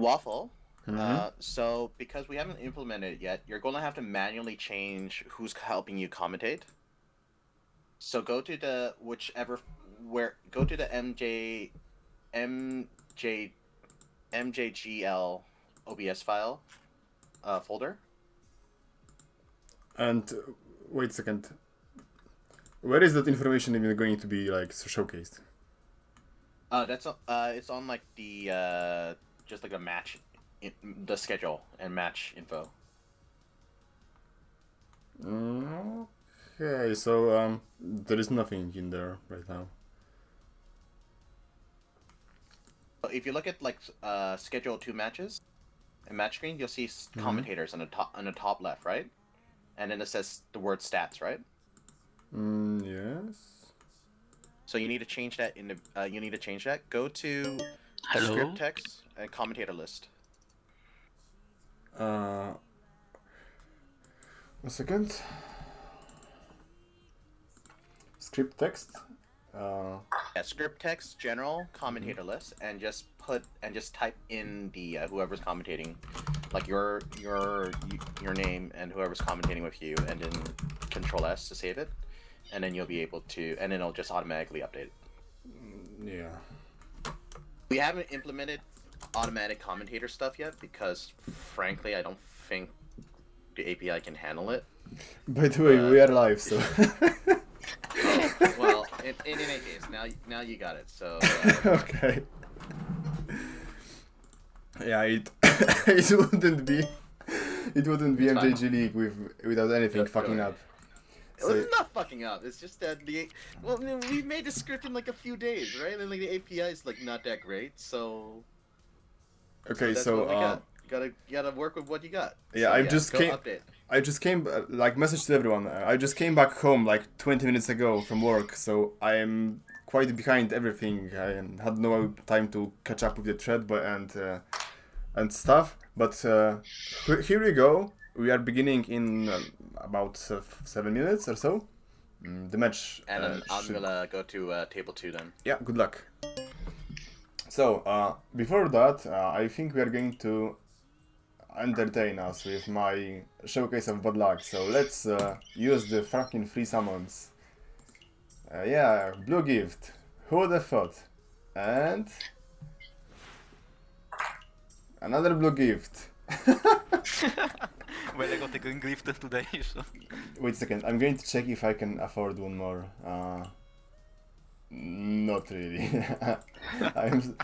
Waffle. Mm-hmm. So because we haven't implemented it yet, you're going to have to manually change who's helping you commentate. So go to the go to the MJ MJGL OBS file folder. And wait a second. Where is that information even going to be like showcased? It's on like the just like a the schedule and match info. Okay, so there is nothing in there right now. If you look at like schedule 2 matches and match screen, you'll see Mm-hmm. commentators on the top left, right? And then it says the word stats, right? Yes. So you need to change that in the you need to change that. Go to Hello? script text and commentator list. Uh, a second. Script text. Yeah, script text general commentator list, and just type in the whoever's commentating, like your name and whoever's commentating with you, and then Control S to save it, and then you'll be able to, and then it'll just automatically update it. Yeah. We haven't implemented automatic commentator stuff yet because, frankly, I don't think the API can handle it. By the way, we are live, so. Oh, well, in any case, now you got it. So. Okay. Yeah, it wouldn't be It's fine. MJG League without anything Go fucking ahead. up. It's not fucking up. It's just that we made the script in like a few days, right? And like the API is like not that great, so. Okay, That's so what we got. You gotta work with what you got. yeah, So, I just came like message to everyone. I just came back home like 20 minutes ago from work, so I am quite behind everything. I had no time to catch up with the thread, but and stuff. But here we go. We are beginning in about 7 minutes or so. The match. And then I'm gonna go to table 2 then. Yeah, good luck. So, before that, I think we are going to entertain us with my showcase of bad luck. So let's use the fucking free summons. Yeah, blue gift. Who would have thought? And another blue gift. Well, I got a green gift today, so... Wait a second, I'm going to check if I can afford one more. Not really. I'm...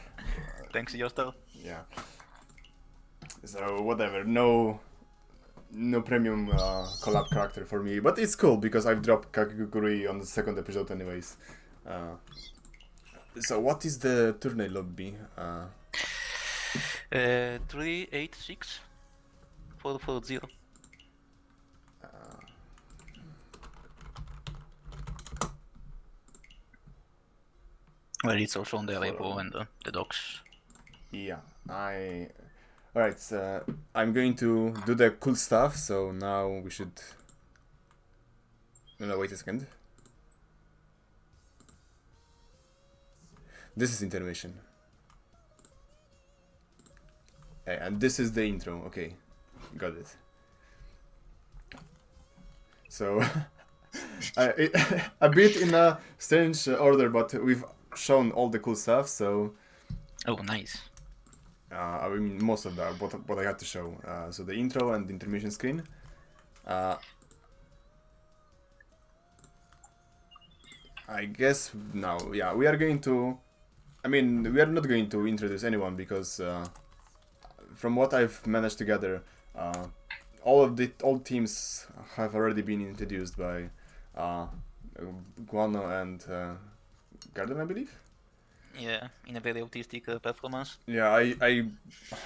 Thanks, Yosto. Yeah. So whatever, no premium collab character for me, but it's cool because I've dropped Kakigurui on the second episode anyways. So what is the tournament lobby? 386 440. Well, it's also on the label and the docs. Yeah, Alright, so I'm going to do the cool stuff, so now we should... No, wait a second. This is intermission. Okay, and this is the intro, okay. Got it. So, a bit in a strange order, but we've shown all the cool stuff, so... Oh, nice. I mean, most of that, what I had to show. So the intro and the intermission screen. I guess now, yeah, we are going to... I mean, we are not going to introduce anyone because from what I've managed to gather, all teams have already been introduced by Guano and Garden, I believe. Yeah, in a very autistic performance. Yeah,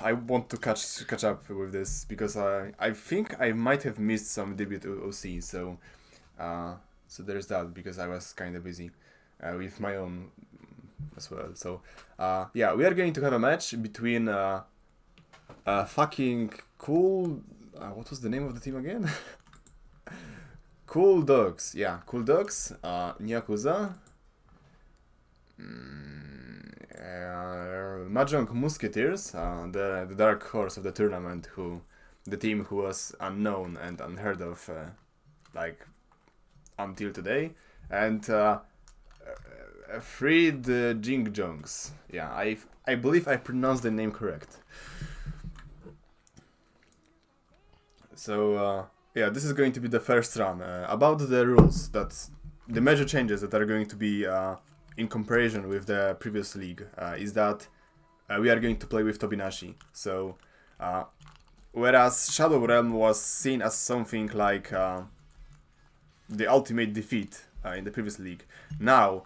I want to catch up with this because I think I might have missed some debut OC, so so there's that because I was kind of busy with my own as well. So yeah, we are going to have a match between fucking cool. What was the name of the team again? CoolDawgs. Yeah, CoolDawgs. Nyakuza. Mahjong Musketeers, the dark horse of the tournament, the team who was unknown and unheard of, like until today, and freed the Jinglebells. Yeah, I believe I pronounced the name correct. So yeah, this is going to be the first run. About the rules, the major changes that are going to be in comparison with the previous league is that we are going to play with Tobinashi. So whereas Shadow Realm was seen as something like the ultimate defeat in the previous league, now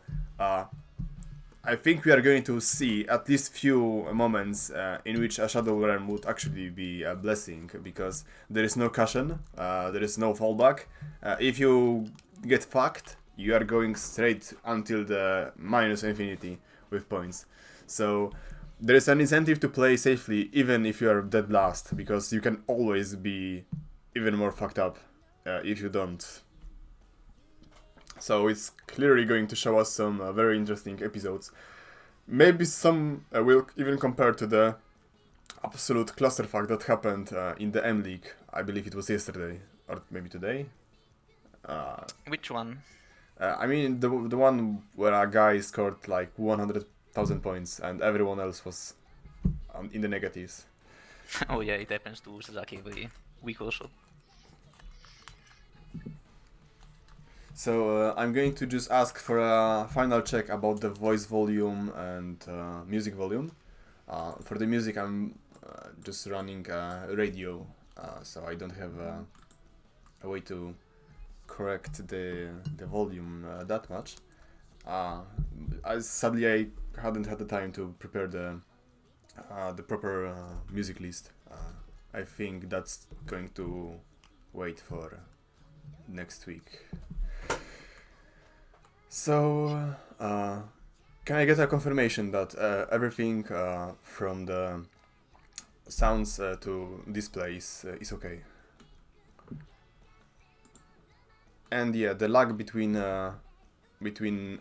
I think we are going to see at least few moments in which a Shadow Realm would actually be a blessing, because there is no cushion, there is no fallback. If you get fucked, you are going straight until the minus infinity with points. So there is an incentive to play safely even if you are dead last, because you can always be even more fucked up if you don't. So it's clearly going to show us some very interesting episodes. Maybe some will even compare to the absolute clusterfuck that happened in the M League. I believe it was yesterday, or maybe today. Which one? I mean the one where a guy scored like 100,000 points and everyone else was in the negatives. Oh yeah, it happens to Sasaki every week or so. So I'm going to just ask for a final check about the voice volume and music volume. For the music, I'm just running radio, so I don't have a way to correct the volume that much. Sadly, I hadn't had the time to prepare the proper music list. I think that's going to wait for next week. So, can I get a confirmation that everything from the sounds to displays is okay? And yeah, the lag between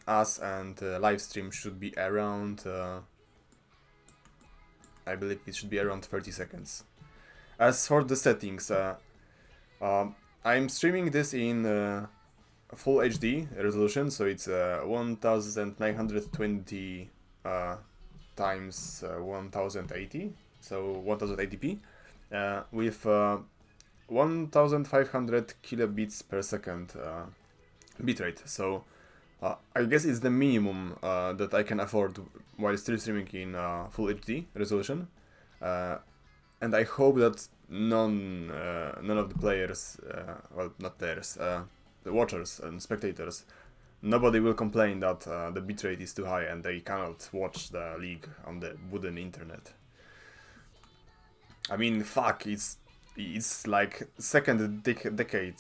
us and live stream should be around. I believe it should be around 30 seconds. As for the settings, I'm streaming this in full HD resolution, so it's 1920 times 1080, so 1080p, with 1500 kilobits per second bitrate. So I guess it's the minimum that I can afford while still streaming in full HD resolution, and I hope that none of the players, well, not players, the watchers and spectators, nobody will complain that the bitrate is too high and they cannot watch the league on the wooden internet. I mean, fuck, it's like second decade,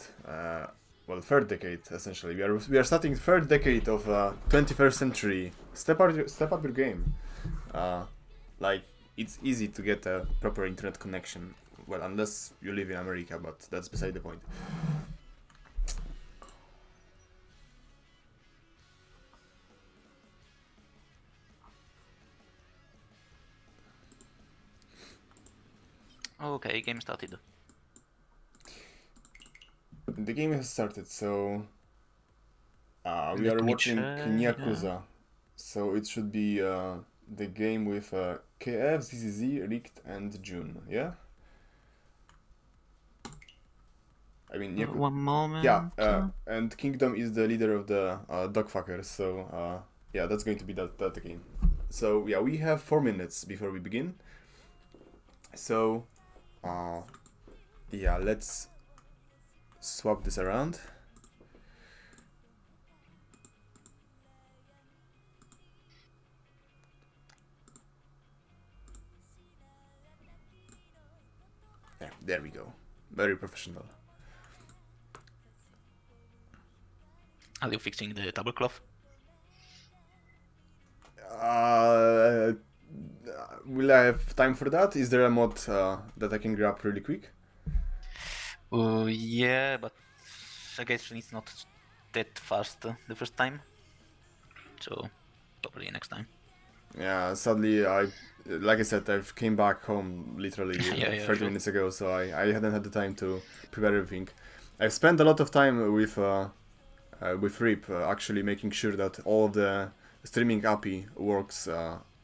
well, third decade essentially. We are starting third decade of 21st century. Step up your game. Like, it's easy to get a proper internet connection. Well, unless you live in America, but that's beside the point. Okay, game started. The game has started, so we Let are me watching check, Nyaggers. So it should be the game with KF, ZZZ, Richt, and June, yeah? I mean, One moment. yeah, and Kingdom is the leader of the dogfuckers, so yeah, that's going to be that game. So yeah, we have 4 minutes before we begin. So yeah, let's swap this around. Yeah, there we go. Very professional. Are you fixing the tablecloth? Will I have time for that? Is there a mod that I can grab really quick? Yeah, but I guess it's not that fast the first time. So probably next time. Yeah, sadly, like I said, I've came back home literally Yeah, 30 sure. minutes ago, so I hadn't had the time to prepare everything. I've spent a lot of time with Rip, actually making sure that all of the streaming API works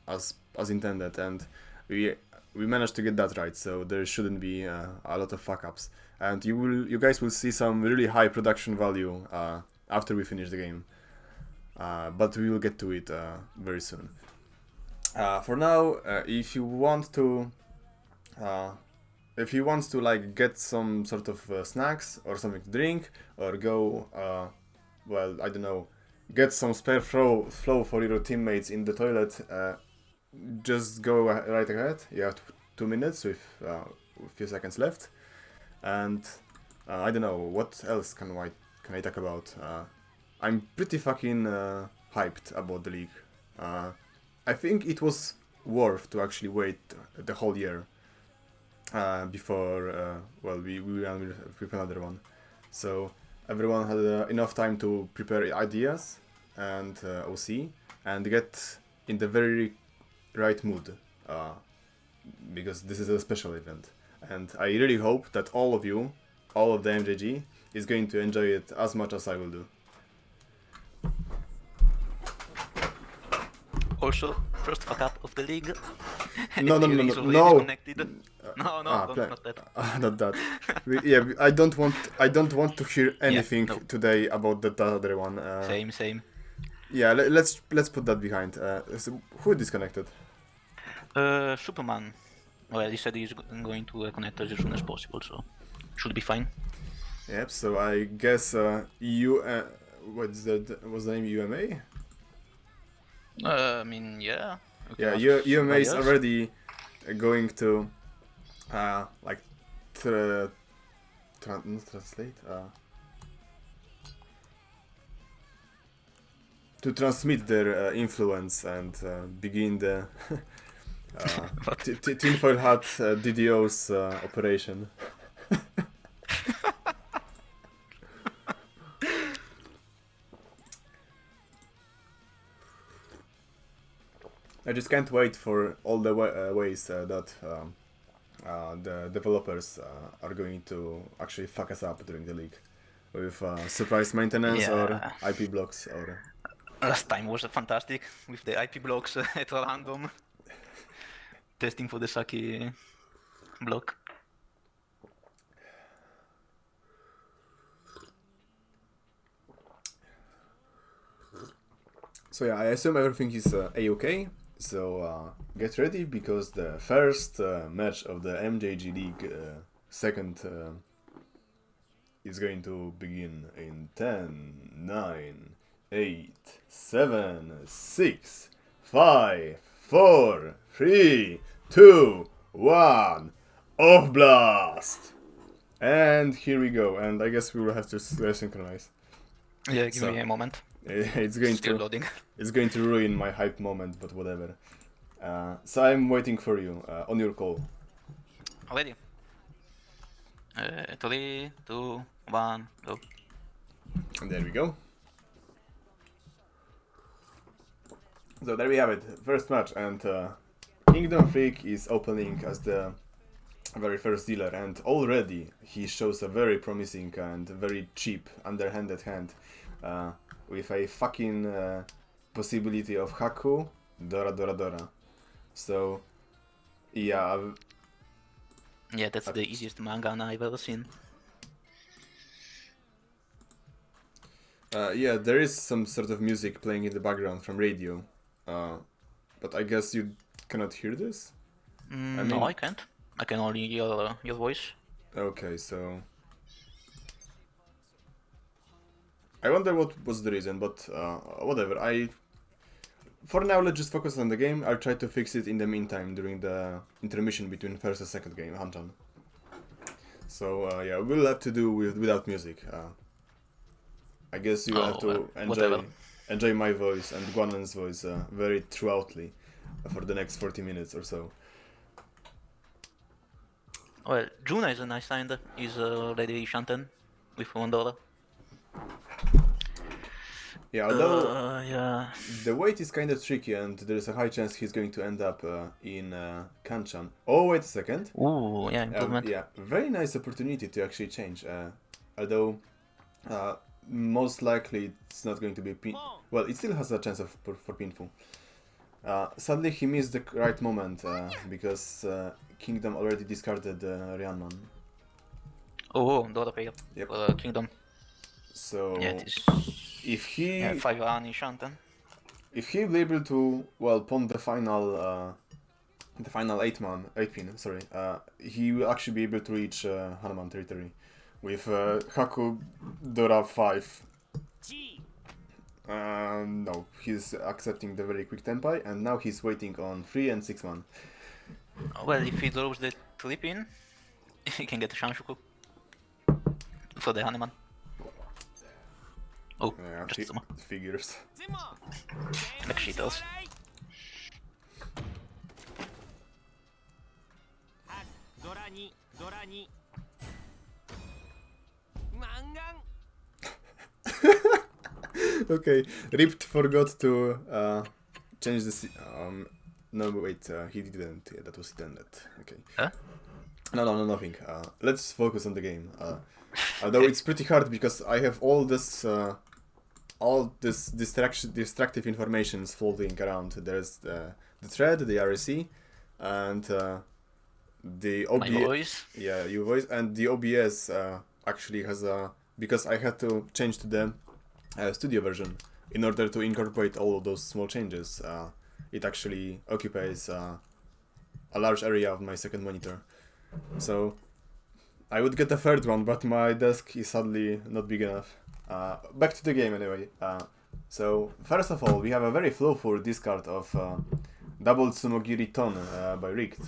as intended, and we we managed to get that right. So there shouldn't be a lot of fuck ups, and you guys will see some really high production value after we finish the game. But we will get to it very soon. For now, uh, if you want to like get some sort of snacks or something to drink, or go, well, I don't know, get some spare flow for your teammates in the toilet, just go right ahead. You have 2 minutes with a few seconds left, and I don't know what else can I talk about. I'm pretty fucking hyped about the league. I think it was worth to actually wait the whole year before well we ran with another one. So everyone had enough time to prepare ideas and OC and get in the very right mood because this is a special event. And I really hope that all of you, all of the MJG, is going to enjoy it as much as I will do. Also, first fuck up of the league. No, no, no, Everything no, is already no. disconnected. No, not that. Not that. I don't want to hear anything no. today about that other one. Same. Yeah, let's put that behind. So who disconnected? Superman. Well, he said he's going to connect as soon as possible, so should be fine. Yep. So I guess you. What's that? Was the name UMA? I mean, yeah. Yeah, UMA is already going to like not translate. To transmit their influence and begin the tinfoil hat DDoS operation. I just can't wait for all the ways that the developers are going to actually fuck us up during the league with surprise maintenance or IP blocks or. Last time was fantastic with the IP blocks at random. Testing for the Saki block. So yeah, I assume everything is a-okay. So get ready because the first match of the MJG League second is going to begin in 10, 9, 8, 7, 6, 5, 4, 3, 2, 1, off blast! And here we go, and I guess we will have to synchronize. Yeah, give me a moment. It's going Still to loading. It's going to ruin my hype moment, but whatever. So I'm waiting for you on your call. Already. 3, 2, 1, go. And there we go. So there we have it, first match, and Kingdom Freak is opening as the very first dealer, and already he shows a very promising and very cheap underhanded hand with a fucking possibility of Haku, Dora. So, yeah. Yeah, that's the easiest manga I've ever seen. Yeah, there is some sort of music playing in the background from radio, but I guess you cannot hear this? No, I can't. I can only hear your voice. Okay, so... I wonder what was the reason, but whatever. For now, let's just focus on the game. I'll try to fix it in the meantime during the intermission between first and second game, Hanchan. So yeah, we'll have to do without music. I guess you will have to enjoy my voice and Guanan's voice very throughoutly for the next 40 minutes or so. Well, Juna is a nice hand. He's already Shanten with $1. Yeah, although Yeah. the weight is kind of tricky, and there's a high chance he's going to end up in Kanchan. Oh, wait a second. Ooh, yeah, improvement. Yeah, very nice opportunity to actually change. Although most likely it's not going to be well, it still has a chance of for pinful. Sadly, he missed the right moment because Kingdom already discarded Ryanman. Oh, Dora player Yep. for Kingdom. So Yeah, it is. if he 5 run in Shanten. if he will be able to pawn the final 8 pin, sorry, he will actually be able to reach Hanuman territory with Haku Dora 5. No, he's accepting the very quick tempai, and now he's waiting on 3 and 6 man. Well, if he draws the 3 pin, he can get Shanshuku for the Hanuman. Oh, Yeah, just some figures. like cheaters. Okay, Ripped forgot to change the. No, wait, he didn't. Yeah, that was intended. Okay. Huh? No, nothing. Let's focus on the game. Although it's pretty hard because I have all this distractive informations floating around. There's the thread, the RSC, and the OBS. My voice. Yeah, your voice, and the OBS actually has a, because I had to change to the studio version in order to incorporate all of those small changes. It actually occupies a large area of my second monitor. So I would get a third one, but my desk is sadly not big enough. Back to the game anyway. So first of all, we have a very flowful discard of double Tsumogiri Ton by Richt.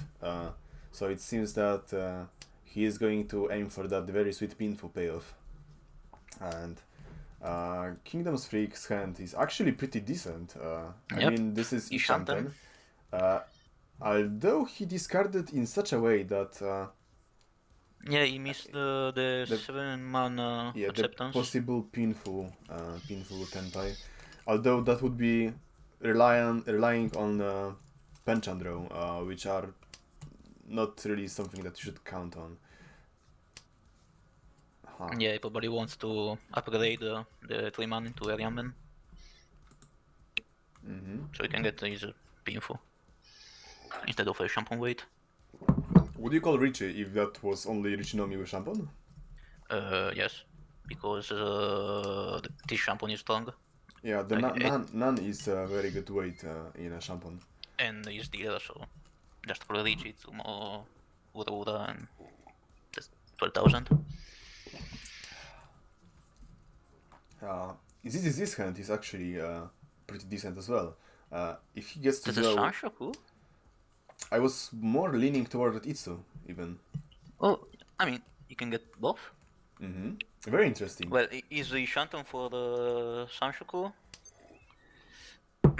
So it seems that he is going to aim for that very sweet pinful payoff. And Kingdom's Freak's hand is actually pretty decent. I mean, this is Ishanten. Although he discarded in such a way that Yeah, he missed the 7 mana yeah, acceptance. the possible pinful tenpai. Although that would be relying on Penchandro, which are not really something that you should count on. Yeah, he probably wants to upgrade the 3 mana into a Ramen. So he can get his pinful instead of a Shampoo weight. Would you call Richie if that was only Richinomi with Shampoo? Yes, because this shampoo is strong. Yeah, the Okay. Nan is a very good weight in a Shampoo. And he's dealer, so just for reach it's more Ura and just 12,000. This hand is actually pretty decent as well. If he gets to Does a go... Shanshoku? I was more leaning toward Itsu, even. Oh, I mean, you can get both. Very interesting. Well, is the Shanton for the Sanshoku?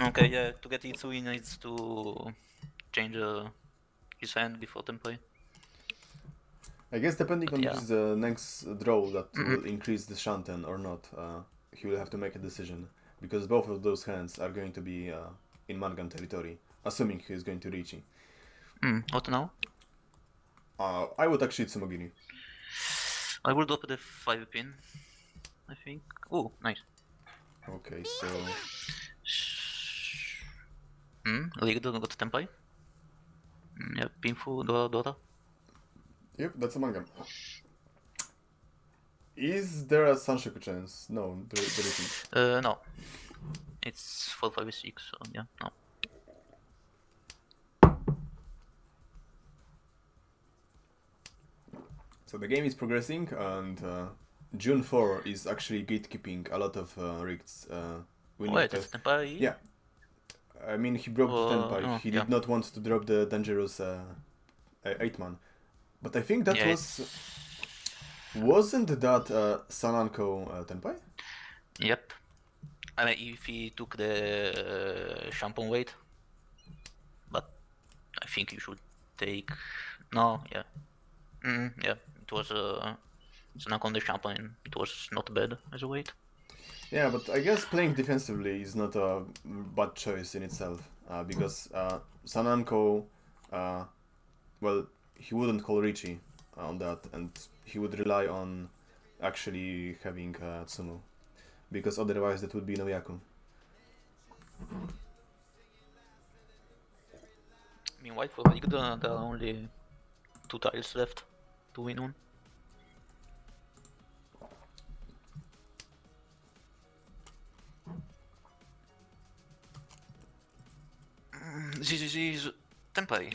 Okay, yeah, to get Itsu he needs to change his hand before Tempai. I guess depending But on yeah. his next draw that will increase the Shanten or not, he will have to make a decision. Because both of those hands are going to be in Mangan territory, assuming he is going to reach it. What now? I would actually Tsumogiri. I will drop the 5 pin, I think. Oh, nice. Okay, so... Rigged got Tempai. Yeah, pinful, Dora. Yep, that's a Mangan. Is there a Sanshoku chance? No, there isn't. No. It's 4, 5, 6, so yeah, no. So the game is progressing, and June 4 is actually gatekeeping a lot of Rigts. Wait, it's Tempai? Yeah. I mean, he broke the Tenpai. Oh, He yeah. did not want to drop the dangerous 8-man. But I think that Yeah, was... Wasn't that Sananko Tenpai? Yep. I mean, if he took the shampoo weight, but I think you should take. No, yeah. Yeah, it was Sananko on the shampoo, and it was not bad as a weight. Yeah, but I guess playing defensively is not a bad choice in itself, because Sananko, well, he wouldn't call Richie on that, and he would rely on actually having Tsumu, because otherwise that would be no Yaku. Meanwhile, for League, there are only 2 tiles left to win on. ZZZ is temporary.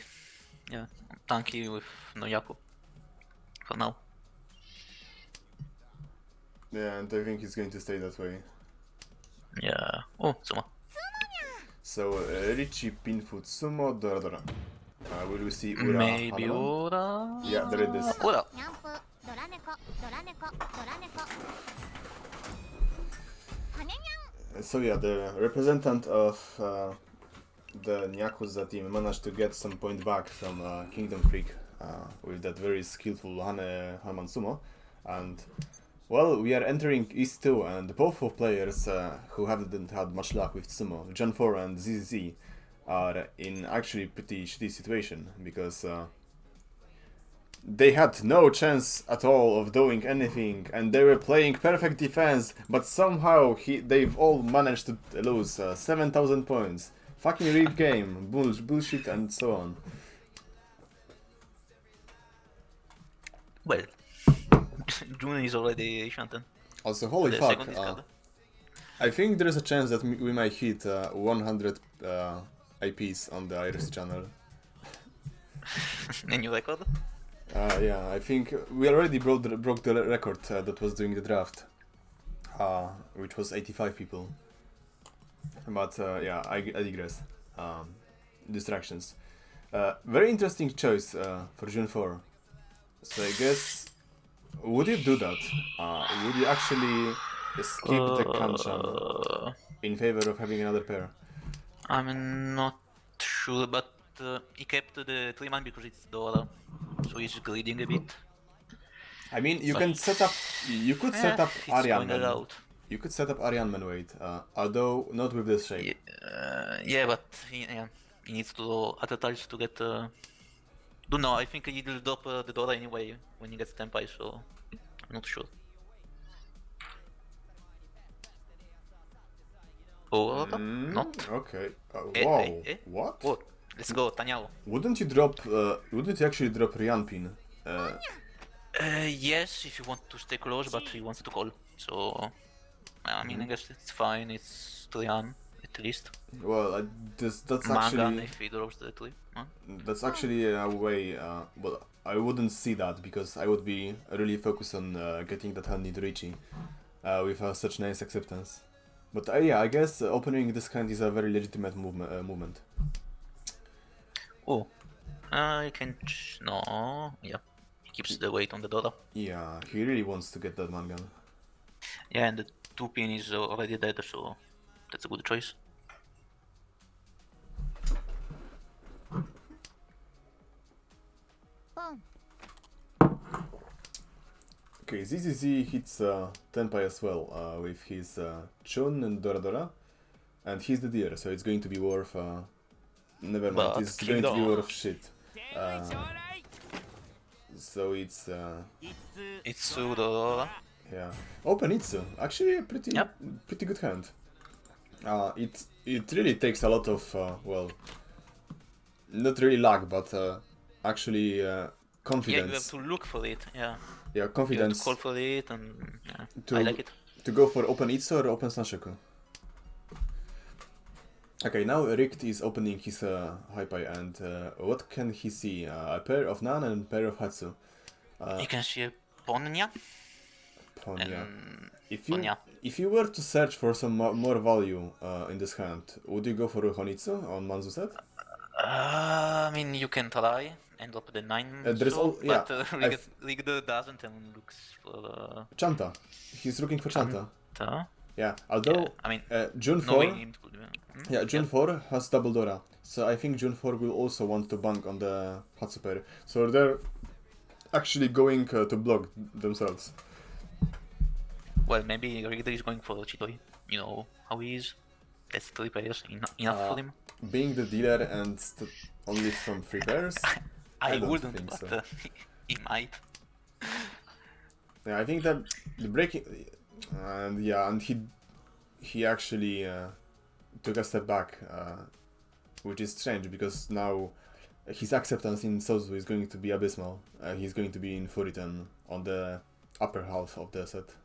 Yeah, tanky with no Yaku for now. Yeah, and I think he's going to stay that way. Yeah. Oh, Tsuma. So, Richie, Pinfu, Tsumo, Dora Dora. Will we see Ura Maybe Hanaman? Ura. Yeah, there it is. Ura. So yeah, the representative of the Nyakuza team managed to get some point back from Kingdom Freak with that very skillful Hanuman Sumo, and well, we are entering East 2, and both of players who haven't had much luck with Sumo, John 4 and ZZZ, are in actually pretty shitty situation, because they had no chance at all of doing anything, and they were playing perfect defense, but somehow they've all managed to lose 7,000 points. Fucking rigged game, bullshit, and so on. Well, June is already Shanten. Also, holy The fuck, second discard. I think there is a chance that we might hit 100 IPs on the IRC channel. A new record? Yeah, I think we already broke the record that was during the draft, which was 85 people. But yeah, I digress. Distractions. Very interesting choice for June 4. So I guess, would you do that? Would you actually skip the Kanchan in favor of having another pair? I'm not sure, but he kept the 3-man because it's Dora, so he's greeding a bit. I mean, you But- can set up. You could set up It's going Ariane. out. You could set up Ariane Manweight, although not with this shape. Yeah, but he needs to do other tiles to get. Don't know. I think he'll drop the Dora anyway when he gets Tempai, so I'm not sure. Or not? Okay. Eh, Wow. eh, eh? What? Oh, let's go, Tanyao. Wouldn't you drop? Wouldn't you actually drop Rianpin? Yes, if you want to stay close, but he wants to call. So, I mean, I guess it's fine. It's Trian at least. Well, that's Mangan actually if he drops the 3. Huh? that's actually a way. Well, I wouldn't see that because I would be really focused on getting that handy to Richie with such nice acceptance. But yeah, I guess opening this hand is a very legitimate movement. Oh, I can. No, yeah. He keeps the weight on the Dora. Yeah, he really wants to get that Mangan. Yeah, and the 2-pin is already dead, so that's a good choice. Okay, ZZZ hits Tenpai as well with his Chun and Dora Dora, and he's the deer, so it's going to be worth. Never mind, But it's going to be Kingdom. worth shit. So it's It's Dora. yeah, Open Itsu, actually a pretty Yep. pretty good hand. It really takes a lot of well, not really luck, but actually Yeah, you have confidence. to look for it. Yeah, Yeah, you have to confidence call for it, and yeah, to I like it. to go for Open Itsu or Open Sanshoku. Okay, now Richt is opening his Hypai, and what can he see? A pair of Nan and a pair of Hatsu. You can see a Ponya. Ponya. And If you were to search for some more value in this hand, would you go for Honitsu on Manzu set? I mean, you can try and drop the 9, there's so, all- yeah, but Rigda doesn't and looks for Chanta. He's looking for Chanta. Chanta. Yeah, although I mean, June 4, knowing him could be. yeah, June 4 has double Dora, so I think June 4 will also want to bank on the Hatsu pair. So they're actually going to block themselves. Well, maybe Reader is going for Chitoi. You know how he is. That's 3 players, enough for him. Being the dealer and only from 3 players? I don't wouldn't, think but so. he might. Yeah, I think that the breaking, and he actually took a step back, which is strange because now his acceptance in Sozu is going to be abysmal. He's going to be in Furitan on the upper half of the set.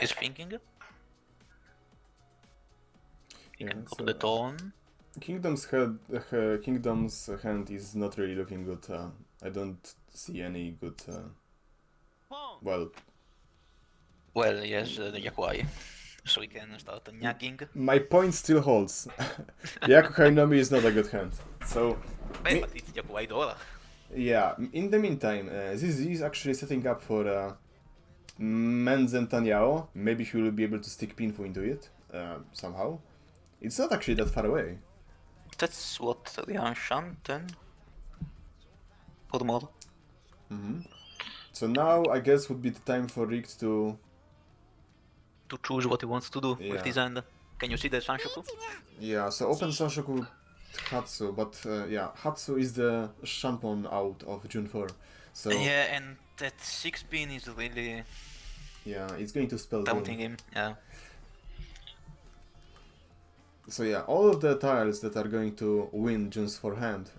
He's thinking. He Yeah, can go so, to the tone. Kingdom's hand is not really looking good. I don't see any good. Well, Yes, the Yakuai. So we can start Nyagging. my point still holds. Yaku Hainomi is not a good hand. So, But it's Yakuai Dora. yeah, in the meantime, this is actually setting up for Menzen Tanyao. Maybe he will be able to stick Pinfu into it somehow. It's not actually that far away. That's what Rian Shanten. Or more. So now I guess would be the time for Rick to choose what he wants to do Yeah. with his hand. Can you see the Sanshoku? Yeah, so open Sanshoku Hatsu, but Hatsu is the shampoo out of June 4. So Yeah, and that 6-pin is really it's going to spell taunting doom. him. Yeah. So all of the tiles that are going to win June's 4 hand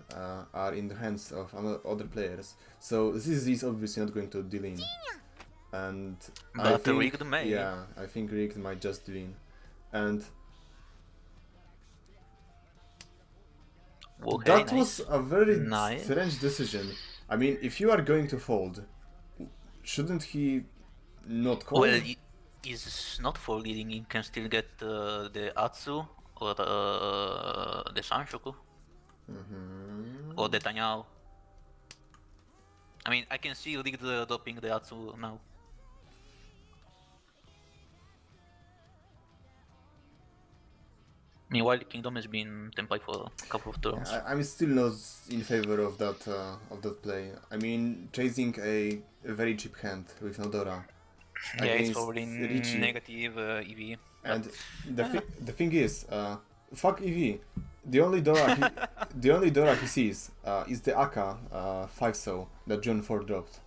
are in the hands of other players. So this is obviously not going to deal in. And I But think, Rigged may. Yeah, I think Rigged might just deal in. And Okay, that nice. was a very Nice. strange decision. I mean, if you are going to fold, shouldn't he not call? Well, he's not for leading. He can still get the Atsu or the Sanshoku or the Tanyao. I mean, I can see Rigged dropping the Atsu now. Meanwhile, Kingdom has been template for a couple of turns. I'm still not in favor of that play. I mean, chasing a very cheap hand with Nodora. Yeah, it's against probably Richie. negative EV. And the thing is, fuck EV. The only Dora he sees is the Aka 5 so that June 4 dropped.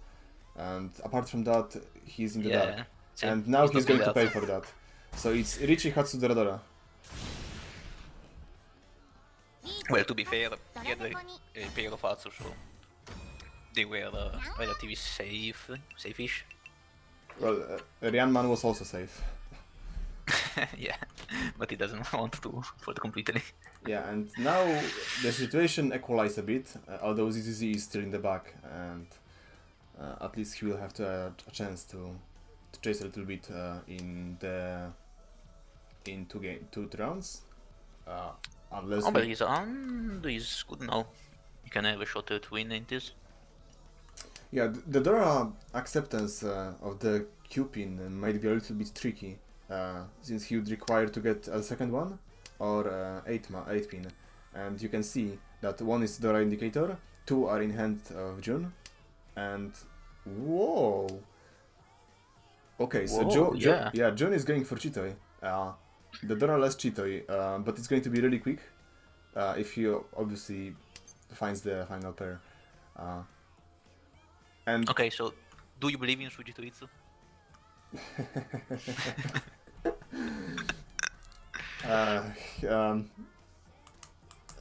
And apart from that, he's in the dark. So And now he's not going doing to pay that. for that. So it's Richie Hatsu Dora. Well, to be fair, he had a pair of Atsu, so they were relatively safe-ish. Well, Ryanman was also safe. Yeah, but he doesn't want to fold completely. Yeah, and now the situation equalized a bit, although ZZZ is still in the back, and at least he will have a chance to chase a little bit in two rounds. Unless Oh, but his hand is good now. You can have a shot at win in this. Yeah, the Dora acceptance of the Q-pin might be a little bit tricky, since he would require to get a second one, or 8 pin. And you can see that one is Dora indicator, 2 are in hand of June, and whoa! Okay, so Whoa, June is going for Chitoi. The Dora less Chitoi, but it's going to be really quick, if he obviously finds the final pair. And Okay, so do you believe in Fujitoritsu?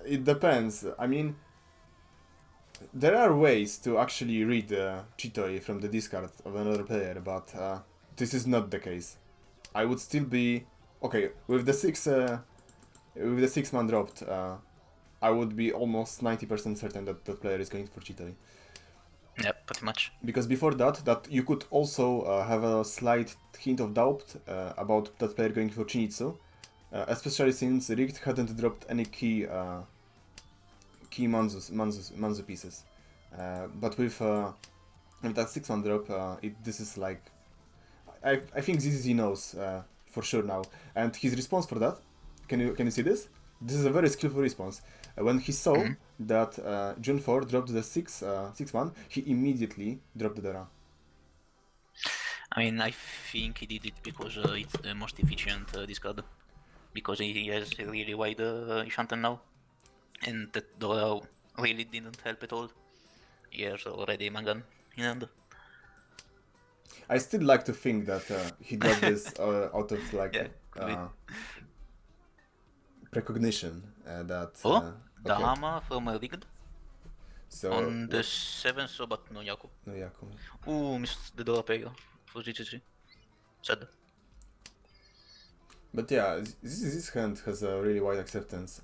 It depends. I mean, there are ways to actually read Chitoi from the discard of another player, but this is not the case. I would still be okay with the 6-man dropped. I would be almost 90% certain that that player is going for Chitoi. Yeah, pretty much. Because before that you could also have a slight hint of doubt about that player going for Chinitsu, especially since Rigged hadn't dropped any key Manzu pieces. But with that 6-man drop, this is like I think ZZZ knows for sure now, and his response for that. Can you see this? This is a very skillful response. When he saw that June 4 dropped the 6-1, he immediately dropped the Dora. I mean, I think he did it because it's the most efficient discard. Because he has a really wide Shantan now. And that Dora really didn't help at all. He has already Magan in hand. I still like to think that he dropped this out of like precognition that. Dama from Rigged. So On the 7th, so but no Yaku. No Yaku. Ooh, missed the Dora pair for GGG. Sad. But yeah, this hand has a really wide acceptance.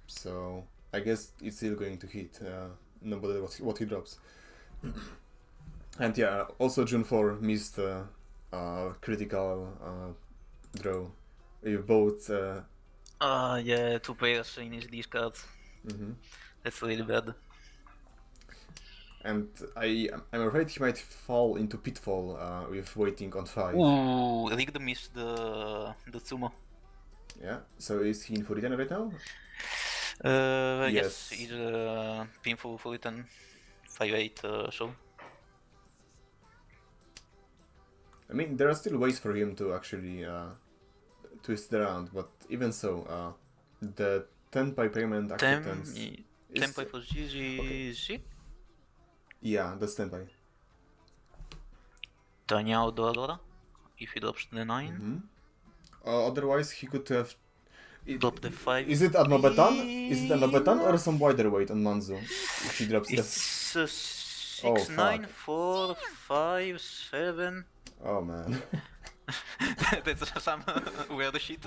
So I guess it's still going to hit no matter what he drops. And yeah, also June 4 missed critical draw. You both. Yeah, 2 pairs in his discard. That's really bad. And I'm afraid he might fall into pitfall with waiting on 5. Ooh, Rigged missed the Tsumo. Yeah, so is he in for return right now? Yes, he's painful for return. 5-8 show. I mean, there are still ways for him to actually twist it around, but even so, the 10 by payment acceptance. 10 by for GGG? Yeah, that's 10 by. Tanyao Dora, if he drops the 9. Otherwise, he could have. Drop the 5. Is it a Nobetan? Is it a Nobetan or some wider weight on Manzu? If he drops it's 6, 9, 4, 5, 7. Oh man. That's some weird shit.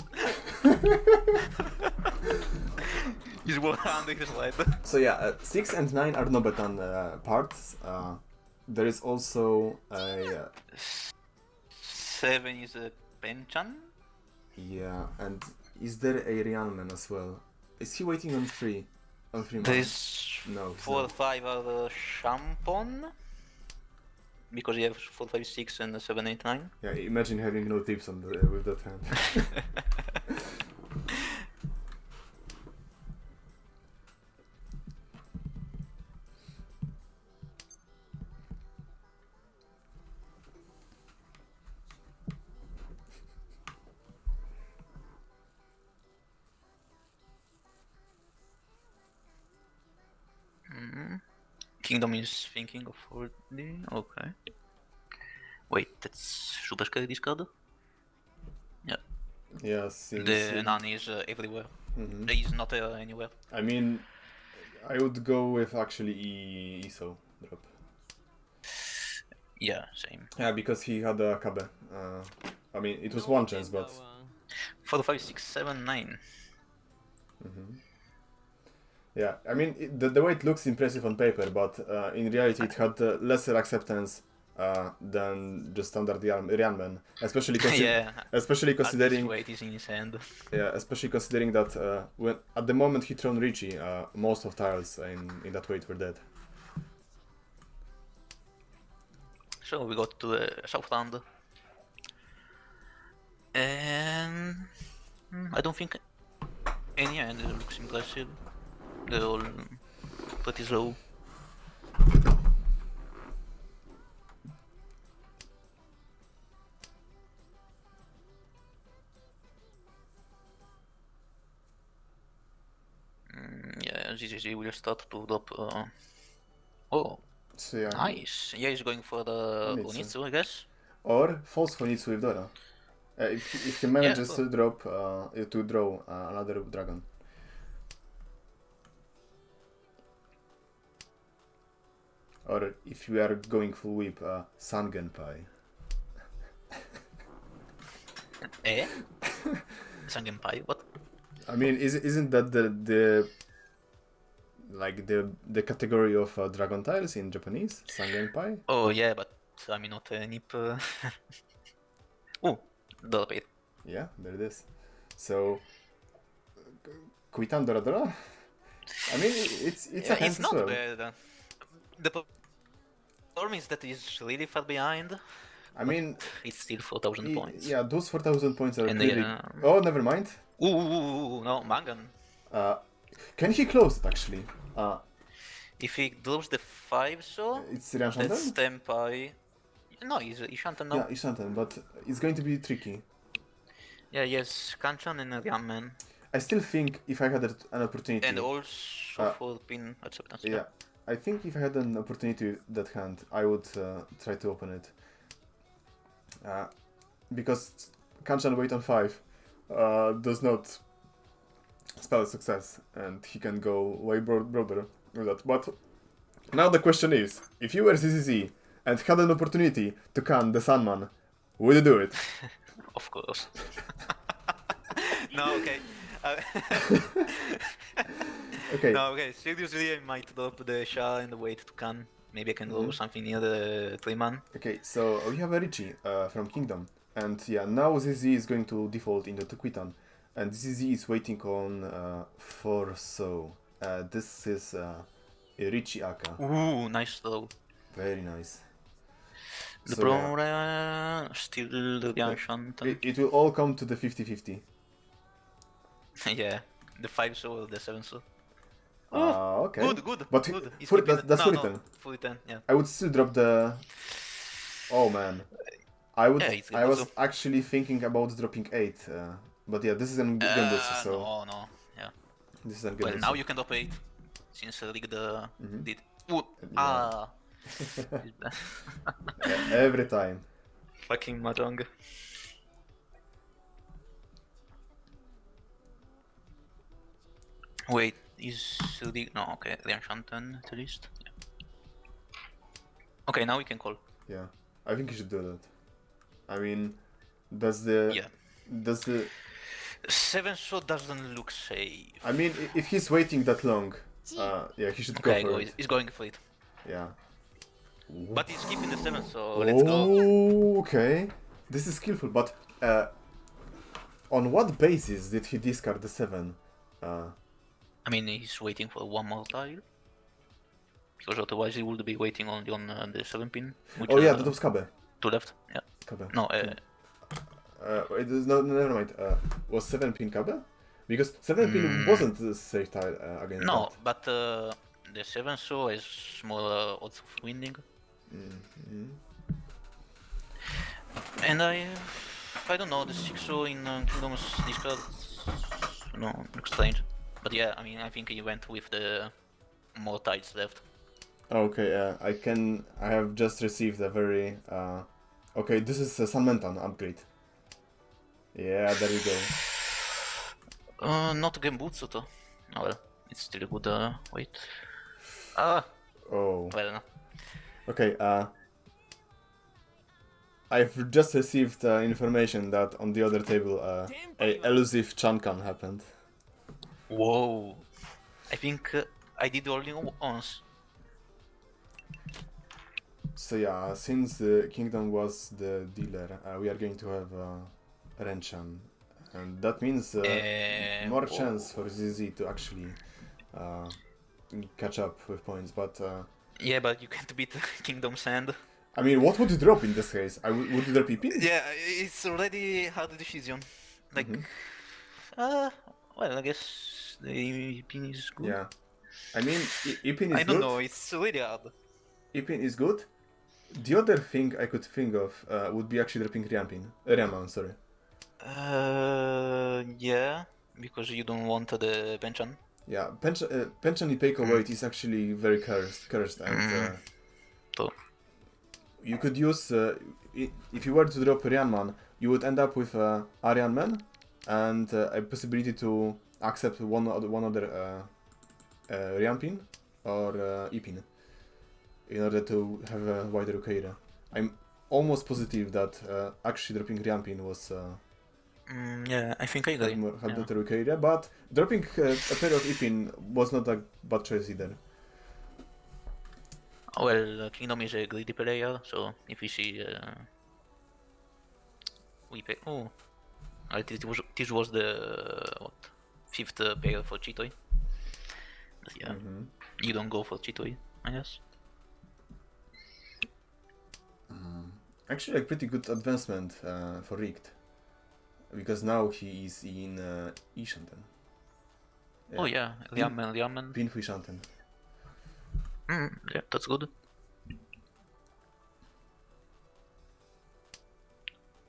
He's under his light. So yeah, 6 and 9 are Nobetan parts. There is also a 7 is a Penchan. Yeah, and is there a Rianman as well? Is he waiting on 3? On 3 There months? is No. 4, 5 are Shampon. Because you have 4, 5, 6 and 7, 8, 9. Yeah, imagine having no tips on with that hand. Kingdom is thinking of 4D. Okay. Wait, that's super scary discard? Yeah. Yes. The Nani is everywhere. He's not anywhere. I mean, I would go with actually ISO drop. Yeah, same. Yeah, because he had a Kabe. I mean, it was one chance, but. 4, 5, 6, 7, 9. Yeah, I mean, the way it looks impressive on paper, but in reality it had lesser acceptance than just standard Rianman, especially especially considering weight is in his hand. Yeah, especially considering that when at the moment he thrown Richie, most of tiles in that weight were dead. So we got to the south round, and I don't think any end looks impressive. They're all pretty slow. Yeah, GGG will start to drop. Oh, So yeah. nice. Yeah, he's going for the Onitsu, I guess. Or false Honitsu with Dora. If he manages to drop to draw another dragon. Or if we are going full whip, Sangenpai. Sangenpai, what? I mean, isn't that the category of dragon tiles in Japanese? Sangenpai? Oh yeah, but I mean not Nip. Oh, drop it. Yeah, there it is. So, Kuitan Dora Dora? I mean, it's a hand It's not as well. bad. The problem is that he's really far behind. I mean, It's still 4,000 points. yeah, those 4,000 points are And really. yeah. Oh, never mind. Ooh, no, Mangan. Can he close it actually? If he draws the 5, so It's that's Ryanshanten? Tempai. No, he's Ishanten now. Yeah, Ishanten, but it's going to be tricky. Yeah, yes, Kanchan and Ryamen. I still think if I had an opportunity. And also for pin acceptance. Yeah, I think if I had an opportunity with that hand, I would try to open it. Because Kanchan wait on 5 does not spell success, and he can go way broader with that. But now the question is, if you were CCC and had an opportunity to can the Sandman, would you do it? Of course. No, okay. Okay. No, okay. Seriously, I might drop the Sha and wait to can. Maybe I can go something near the 3-man. Okay, so we have a Richie from Kingdom, and yeah, now ZZ is going to default into Tuquitan, and ZZ is waiting on 4 so. This is a Richie Aka. Ooh, nice throw. Very nice. The So, Bro still the Ryanshanten. it will all come to the 50-50. Yeah, the 5 so, the 7 so. Okay. Good. But good. He's full, keeping that's no, fully no, 10. fully 10, yeah. I would still drop the. Oh man, I would. Yeah, it's I was also- actually thinking about dropping 8, but yeah, this is an good boost, so No, yeah. this is a good Well, boost. now you can drop 8, since Rigged did. Ooh, Yeah. Every time. Fucking Mahjong. Wait, is Rigged? No, okay, Ryanshanten at least. Yeah. Okay, now we can call. Yeah, I think you should do that. I mean, does the Yeah. does the 7 so doesn't look safe. I mean, if he's waiting that long, yeah, he should Okay, go for it. he's going for it. Yeah. But he's keeping the 7, so let's go. Okay, this is skillful, but on what basis did he discard the 7? I mean, he's waiting for one more tile. Because otherwise he would be waiting only on the 7 pin. Which, Oh yeah, that was Kabe. to left, yeah. Kabe. No, It is no, never mind. Was 7 pin Kabe? Because 7 pin wasn't the safe tile against no, that. but the 7 so is more odds of winning. And I don't know, the 6 so in Kingdom's discard, no, looks strange. But yeah, I mean, I think he went with the more tiles left. Okay, I have just received a very okay, this is a Sanmentan upgrade. Yeah, there you go. Not Gembutsu though. Oh well, it's still a good wait. Oh. Well, no. Okay, I've just received information that on the other table a elusive Chankan happened. Whoa. I think I did only once. So yeah, since the Kingdom was the dealer, we are going to have Renchan. And that means more chance for ZZ to actually catch up with points, but... Yeah, but you can't beat Kingdom Sand. I mean, what would you drop in this case? Would you drop EP? Yeah, it's already a hard decision. Like, well, I guess the pin is good. Yeah. I mean, Ipin is I don't good. know, it's really hard. Ipin is good. The other thing I could think of would be actually dropping Ryaman, sorry. Yeah, because you don't want the Benchan. Yeah, Pension Ipeiko weight is actually very cursed, and So, you could use if you were to drop Ryanman, you would end up with Aryan Man and a possibility to accept one other Ryampin or Ipin in order to have a wider Ukeira. I'm almost positive that actually dropping Ryampin was yeah, I think I agree. had better Ukeira, but dropping a pair of Ipin was not a bad choice either. Well, Kingdom is a greedy player, so if we see we pay. Oh, this was the what, 5th pair for Chitoi. But yeah, you don't go for Chitoi, I guess. Actually, a pretty good advancement for Richt. Because now he is in Ishanten. Oh yeah, Liamen. Pinfu Ishanten. Yeah, that's good.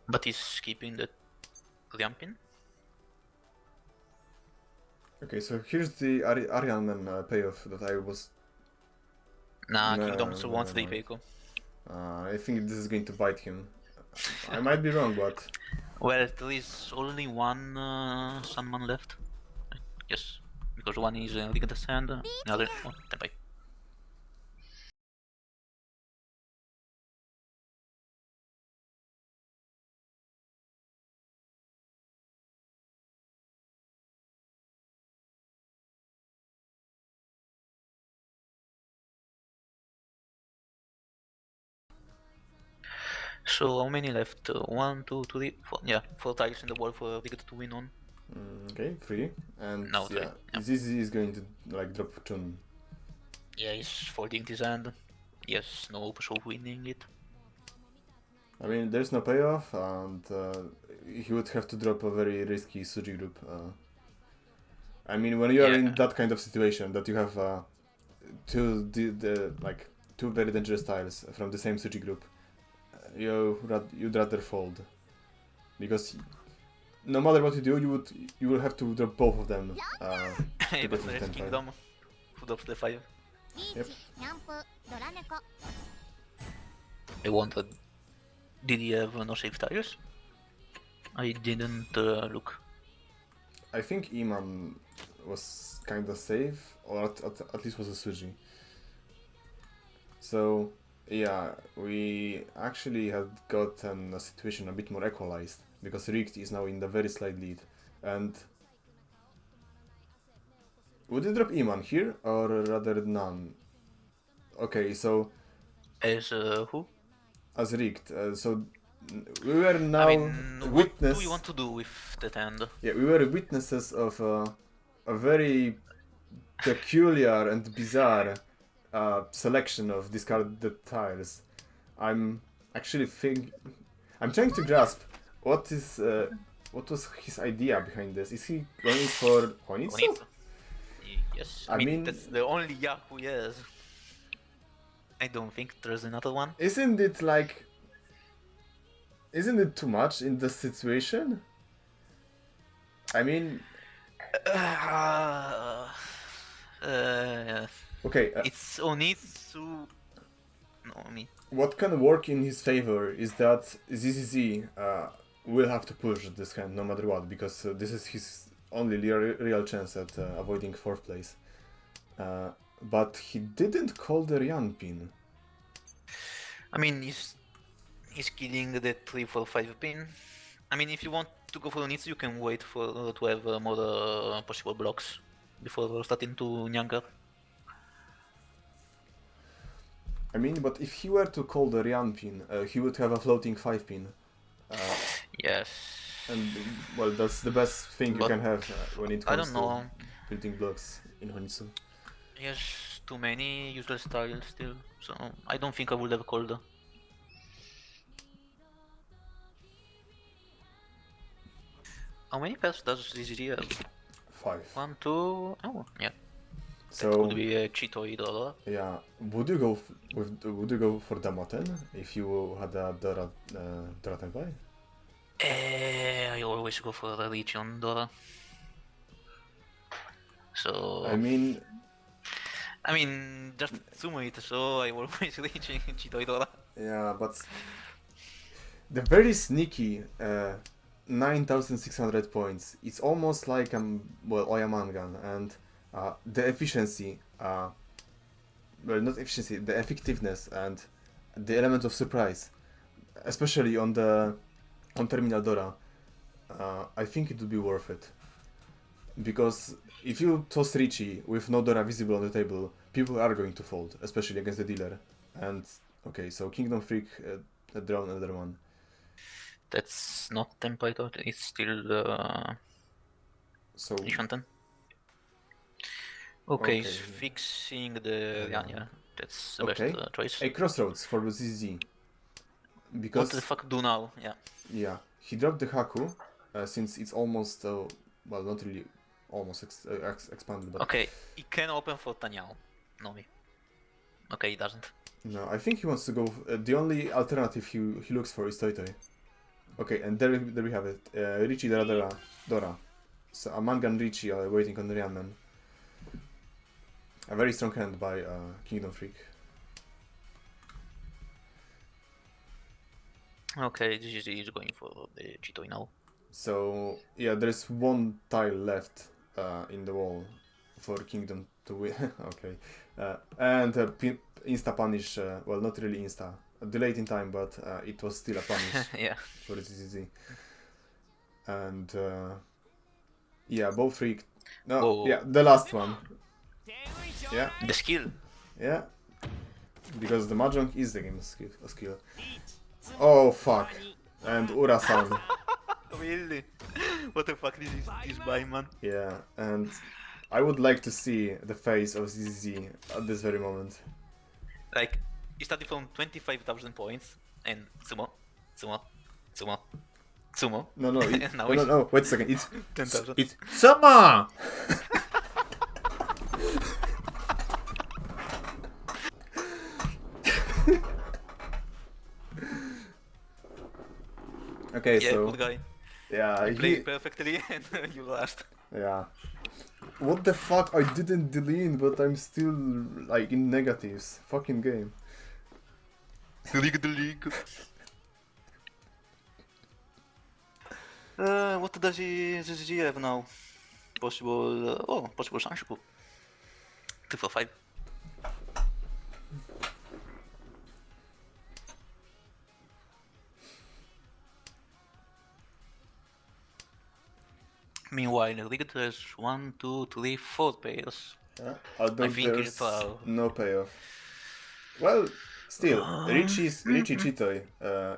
But he's keeping the Liampin. Okay, so here's the Arianman payoff that I was... Nah, No, Kingdoms wants the never mind. Ipeco. I think this is going to bite him. I might be wrong, but... Well, there is only one Sunman left. Yes, because one is Liga the Sand, the other... Oh, Tenpai. So how many left? 1, 2, 3, 4. Yeah, 4 tiles in the wall for Liga to win on. Okay, 3. And No, 3. yeah, Yeah. Zizi is going to like drop Chun. Yeah, he's folding his hand. Yes, no hopes of winning it. I mean, there's no payoff, and he would have to drop a very risky Suji group. I mean, when you are in that kind of situation, that you have two two very dangerous tiles from the same Suji group, you'd rather fold, because no matter what you do, you will have to drop both of them. Hey, but get there's 10-5. Kingdom. Who drops the 5? Yep. I wanted. Did he have no safe tiles? I didn't look. I think Iman was kinda safe, or at least was a Suji. So, yeah, we actually had gotten a situation a bit more equalized, because Richt is now in the very slight lead. And would you drop Iman here, or rather none? Okay, so... As who? As Richt, so we were now I mean, what do you want to do with that hand? Yeah, we were witnesses of a very peculiar and bizarre selection of discarded tiles. I'm actually I'm trying to grasp what was his idea behind this. Is he going for Honitsu? Yes, I mean, that's the only Yahoo he has. I don't think there's another one. Isn't it too much in this situation? I mean... okay. It's Onitsu... No, I mean... What can work in his favor is that ZZZ will have to push this hand no matter what, because this is his only real chance at avoiding 4th place. But he didn't call the Ryan pin. I mean, he's killing the 3, 4, 5 pin. I mean, if you want to go for Onitsu, you can wait for to have more possible blocks before starting to Nyagger. I mean, but if he were to call the Ryan pin, he would have a floating 5 pin. Yes. And, well, that's the best thing you can have when it comes to building blocks in Honitsu. He has too many useless tiles still, so I don't think I would have called. How many pairs does ZZG have? 5. 1, 2... Oh, yeah. So that could be a Chitoid or... Yeah, would you go for Damoten if you had a Dora Tenpai? I always go for the Legion Dora. So... I mean, just sumo it, so I always reach Chitoid Dora. yeah, but the very sneaky 9,600 points. It's almost like Oyamangan, and the efficiency, well, not efficiency, the effectiveness and the element of surprise, especially on Terminal Dora, I think it would be worth it. Because if you toss Richie with no Dora visible on the table, people are going to fold, especially against the dealer. And okay, so Kingdom Freak drawn another one. That's not Tempito, it's still So Ishanten. Okay, he's fixing the... Yeah, that's the best choice. A Crossroads for ZZ. because What the fuck do now? Yeah. yeah, he dropped the Haku since it's almost well, not really almost expanded, but Okay, he can open for Tanyao. No me. Okay, he doesn't. no, I think he wants to go. The only alternative he looks for is Toy Toy. Okay, and there we have it. Richie Dora. So Amanga and Richie are waiting on the Ryanman. A very strong hand by Kingdom Freak. Okay, GG is going for the Chitoi now. So yeah, there's one tile left in the wall for Kingdom to win. Okay, and insta punish. Well, not really insta. Delayed in time, but it was still a punish Yeah. for the ZZZ. And yeah, both Freak. No, Whoa. yeah, the last one. Yeah, The skill. yeah. Because the Mahjong is the game skill. Oh fuck. And Ura-san. Really? What the fuck is this by, man? Yeah, and I would like to see the face of ZZ at this very moment. Like, he started from 25,000 points and sumo. No, And now no, wait a second. It's 10,000. It's Sama. Okay, Yeah, so good guy. yeah, You played perfectly and you lost. yeah. What the fuck? I didn't delete, but I'm still like in negatives. Fucking game. The league. What does he have now? Possible, possible Sanshoku. 2 for 5. Meanwhile, Rigged has 1, 2, 3, 4 pairs. Yeah. Although I think there's it's wow. no payoff. Well, still, Richie Chitoi,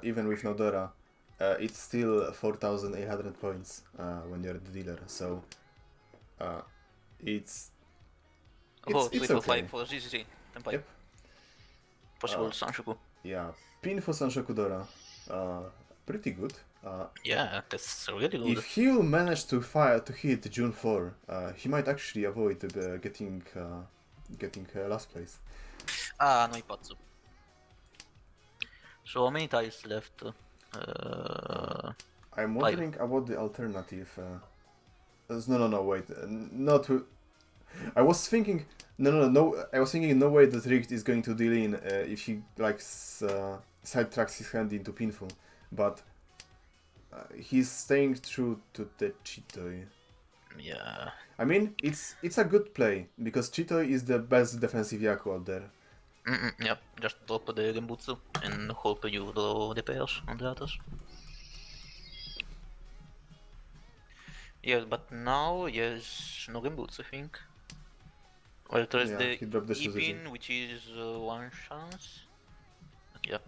even with no Dora, it's still 4,800 points when you're the dealer. So it's 3 for okay. 5 for ZZZ. Tempai. Yep. Possible Sanshoku. Yeah, pin for Sanshoku Dora, pretty good. Yeah, that's really good. If he'll manage to hit June 4, he might actually avoid getting last place. Ah, no Ipatsu. So how many tiles left? I'm wondering about the alternative. No, wait, not. I was thinking, no. I was thinking, no way that Rigged is going to deal in if he like sidetracks his hand into pinful, but he's staying true to the Chitoi. Yeah. I mean, it's a good play because Chitoi is the best defensive Yaku out there. Yep, just drop the Genbutsu and hope you draw the pairs on the others. Yeah, but now, yes, no Genbutsu, I think. Well, there's Yeah, he dropped the the Shuzuji. E-pin, which is 1 chance. Yeah.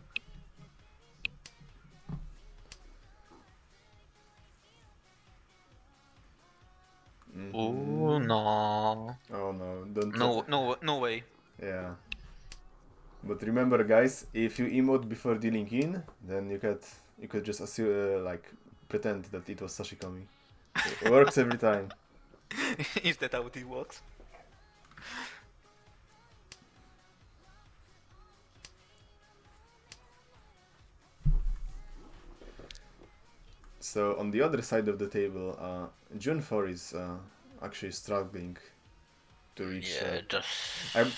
Oh no. Oh no, don't. No way. Yeah. But remember, guys, if you emote before dealing in, then you could just assume, like pretend that it was Sashikomi. It works every time. Is that how it works? So on the other side of the table, June 4 is actually struggling to reach. Yeah, just.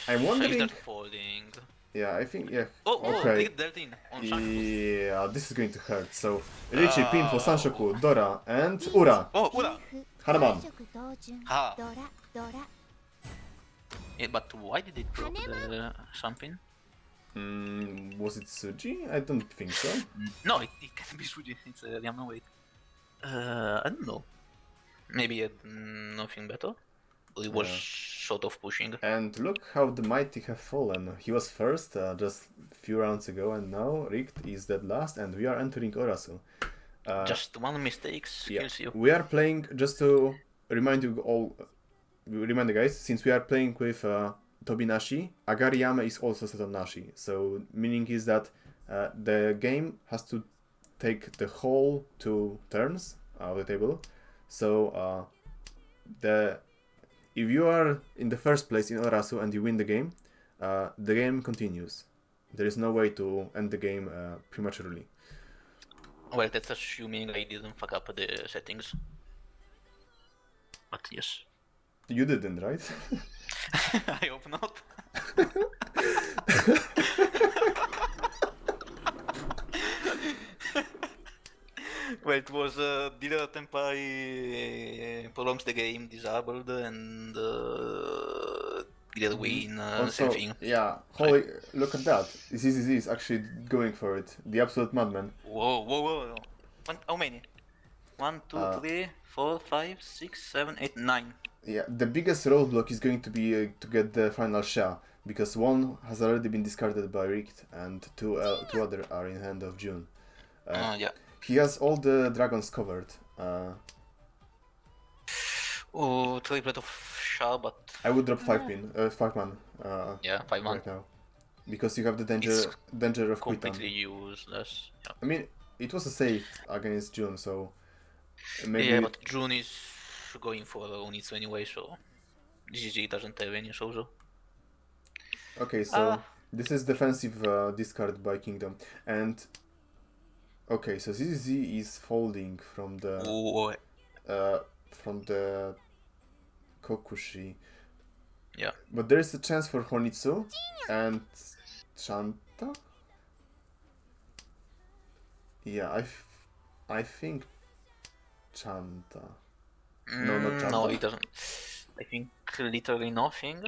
I'm wondering. Is that folding? Yeah, I think yeah. Oh, Okay. take that in on Sanshoku. Yeah, this is going to hurt. So Richie pin for Sanshoku, Dora, and Ura. Oh, Ura! Hanaman. Ha! Yeah, but why did it drop the something? Was it Suji? I don't think so. No, it can't be Suji. It's Ryamno, wait. I don't know. Maybe had nothing better? Or it was sort of pushing. And look how the mighty have fallen. He was first just a few rounds ago, and now Rigged is dead last, and we are entering Orasu. Just one mistake kills you. We are playing, just to remind you all, remind the guys, since we are playing with Tobinashi, Agariyama is also set on Nashi. So meaning is that the game has to take the whole 2 turns of the table. So if you are in the first place in Orasu and you win the game continues. There is no way to end the game prematurely. Well, that's assuming I didn't fuck up the settings. But yes. You didn't, right? I hope not. Well, it was Dealer Tempai prolongs the game disabled and Dealer Win Also, same thing. yeah, holy, look at that. ZZZ is actually going for it. The absolute madman. Whoa. How many? 1, 2, 3, 4, 5, 6, 7, 8, 9. Yeah, the biggest roadblock is going to be to get the final Sha, because 1 has already been discarded by Richt and 2 other are in hand of June. Yeah. He has all the dragons covered. Oh, triplet of Sha, but I would drop 5 man. yeah, 5 man. Right now, because you have the It's danger of completely Quitan. useless. Yeah. I mean, it was a save against June, so maybe. Yeah, but June is going for Onitsu anyway, so GG doesn't have any Shoujo. Okay, so this is defensive discard by Kingdom, and okay, so ZZ is folding from the Kokushi. Yeah. But there is a chance for Honitsu and Chanta. Yeah, I think Chanta. No, not Chanta. No, he doesn't. I think literally nothing.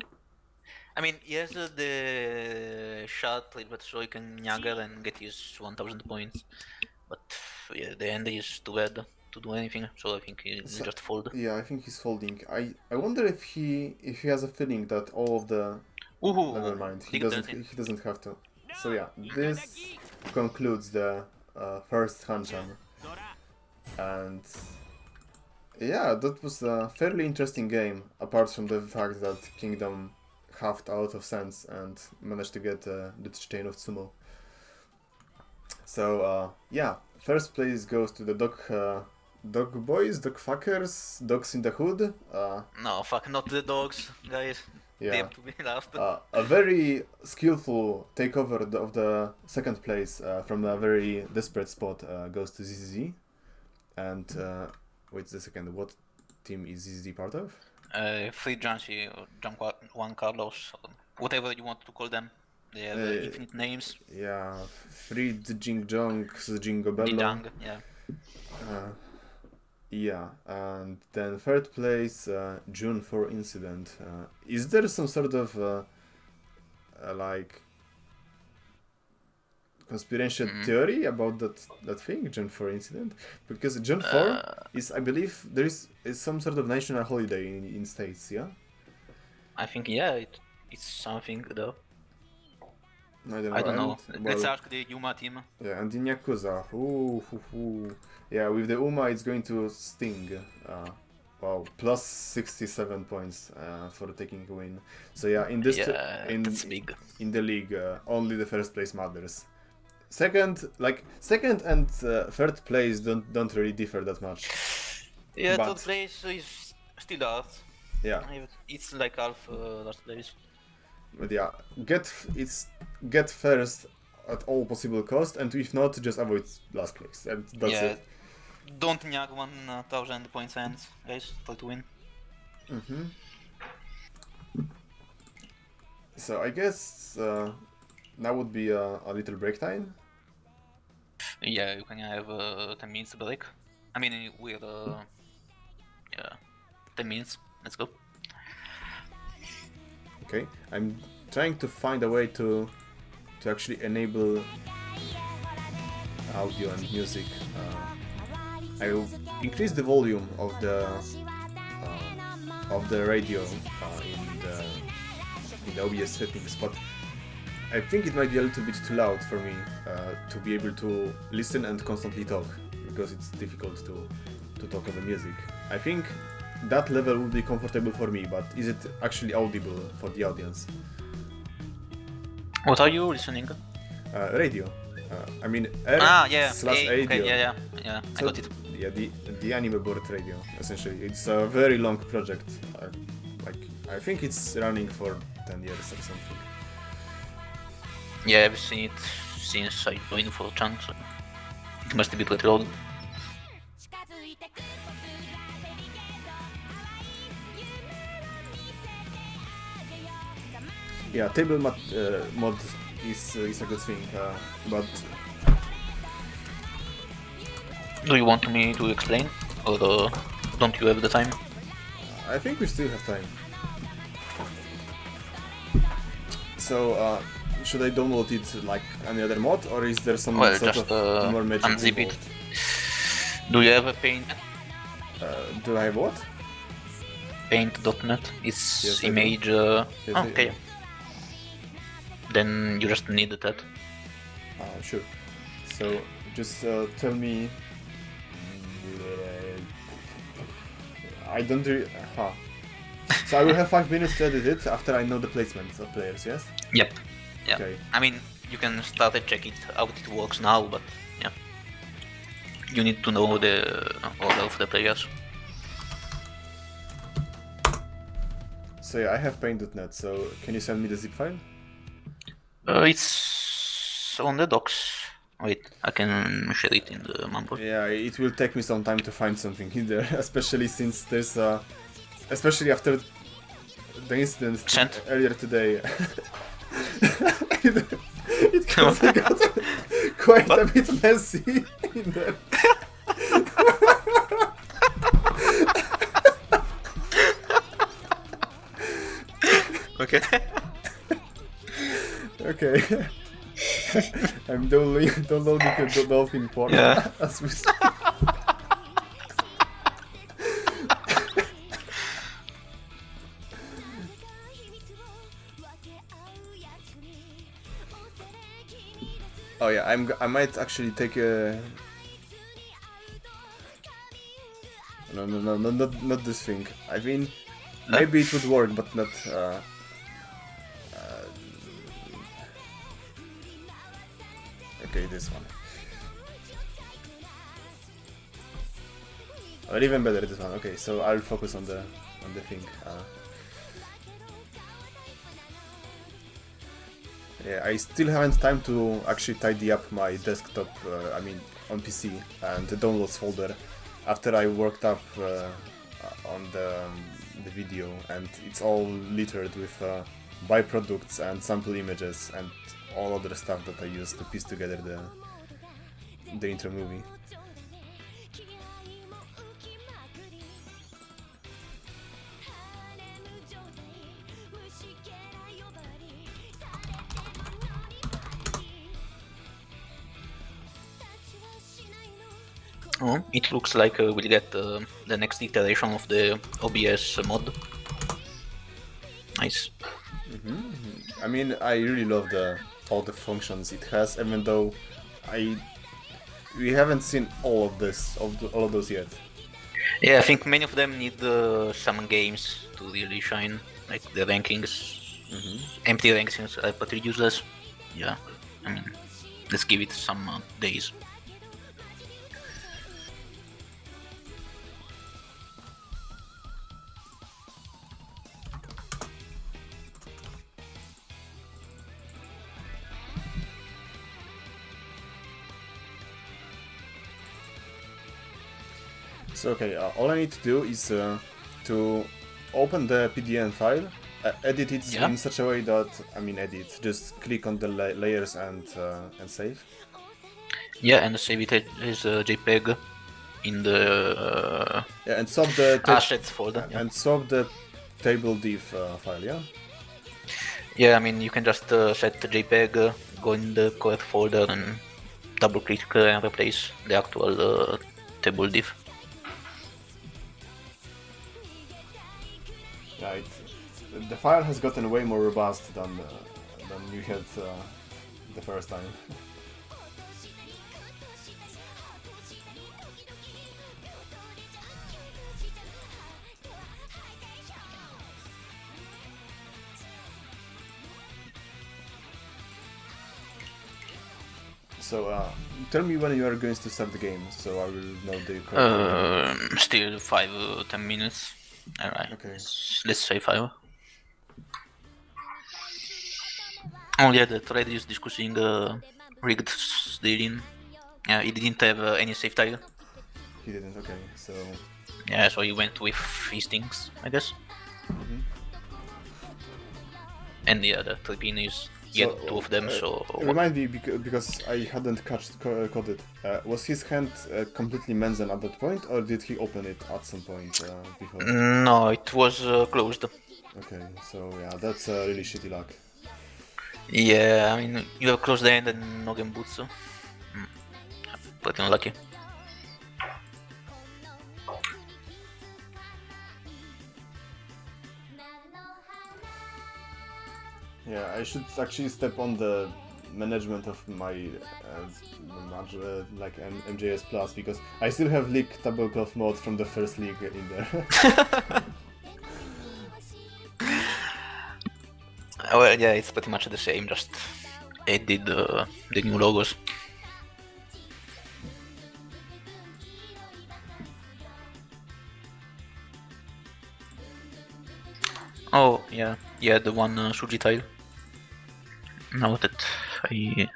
I mean, he has the shot, but so he can Nyagger and get his 1000 points. But yeah, the end is too bad to do anything, so I think he'll just fold. Yeah, I think he's folding. I wonder if he has a feeling that all of the. Never mind. He doesn't have to. So yeah, this concludes the first Hanchan. And yeah, that was a fairly interesting game, apart from the fact that Kingdom halved a lot of sense and managed to get the chain of Sumo. So yeah, first place goes to the dog boys, dog fuckers, dogs in the hood. No, fuck, not the dogs, guys. Yeah. They have to be last. A very skillful takeover of the second place from a very desperate spot goes to ZZZ. And wait a second, what team is ZZZ part of? Free Janshi, Juan Carlos, whatever you want to call them. They have infinite names. Yeah, Freed Jingjongs, Jinglebells. Jingjang, yeah. Yeah, and then third place, June 4 incident. Is there some sort of like conspiracy theory about that thing, June 4 incident? Because June 4 is, I believe, there is some sort of national holiday in States, yeah? I think, yeah, it's something though. I don't know. Let's ask the Yuma team. Yeah, and in Yakuza. Yeah, with the Uma it's going to sting. Wow, plus 67 points for taking a win. So yeah, in this that's big. In the league, only the first place matters. Second and third place don't really differ that much. Yeah, third place is still ours. Yeah, it's like half last place. But yeah, get first at all possible cost, and if not, just avoid last place. And that's it. Don't nyag 1000 points ends, guys. Try to win. So I guess now would be a little break time. Yeah, you can have 10 minutes break. I mean, we're 10 minutes. Let's go. Okay, I'm trying to find a way to actually enable audio and music. I will increase the volume of the radio in the OBS settings, but I think it might be a little bit too loud for me to be able to listen and constantly talk, because it's difficult to talk over music. I think that level would be comfortable for me, but is it actually audible for the audience? What are you listening? Radio. I mean R Yeah. slash A, radio. okay, yeah. I So, got it. yeah, the anime board radio, essentially. It's a very long project. Like, I think it's running for 10 years or something. Yeah, I've seen it since I joined for Chan, so it must be pretty old. Yeah, table mod is a good thing, but Do you want me to explain, or don't you have the time? I think we still have time. So, should I download it like any other mod, or is there some Well, sort just of more magic unzip it. involved? Do you have a Paint? Do I have what? Paint.net. It's Yes, I do. image. Yes, I Okay. do. Then you just need that. Sure. So, just tell me. I don't really. So I will have 5 minutes to edit it after I know the placements of players, yes? Yep. Yeah. Okay. I mean, you can start and check it out. It works now, but yeah, you need to know the order of the players. So yeah, I have paint.net, so can you send me the zip file? It's on the docs. Wait, I can share it in the Mambo. Yeah, it will take me some time to find something in there, especially since there's especially after the incident Sent. earlier today. it got quite a bit messy in there. Okay. Okay. I'm downloading a dolphin porn Yeah. as we speak. Oh yeah, I might actually take a. No, not this thing. I mean, maybe it would work, but not. Okay, this one. Or even better, this one. Okay, so I'll focus on the thing. Yeah, I still haven't time to actually tidy up my desktop. I mean, on PC and the downloads folder after I worked up on the video, and it's all littered with byproducts and sample images and all other stuff that I used to piece together the intro movie. Oh, it looks like we'll get the next iteration of the OBS mod. Nice. I mean, I really love all the functions it has, even though we haven't seen all of those yet. Yeah, I think many of them need some games to really shine, like the rankings. Empty rankings are pretty useless. Yeah, I mean, let's give it some days. So okay, all I need to do is to open the PDN file, edit it in such a way that, just click on the layers and save. Yeah, and save it as a JPEG in the and swap the assets folder. And swap the table div file, yeah? Yeah, I mean, you can just set the JPEG, go in the correct folder and double click and replace the actual table div. Yeah, the file has gotten way more robust than you had the first time. So, tell me when you are going to start the game, so I will know the correct. Still 5-10 minutes. Alright. Okay. Let's say 5. Oh yeah, the thread is discussing rigged stealing. Yeah, he didn't have any save tile. He didn't. Okay, so. Yeah, so he went with instincts, I guess. And yeah, the Tripin is he had 2 of them, so. Remind me because I hadn't caught it. Was his hand completely menzen at that point, or did he open it at some point before? No, it was closed. Okay, so yeah, that's really shitty luck. Yeah, I mean, you have closed the end and no Genbutsu. Pretty unlucky. Yeah, I should actually step on the management of my MJS Plus because I still have league tablecloth mode from the first league in there. Well, yeah, it's pretty much the same, just added the new logos. Oh, yeah, the one Suji tile. Now that I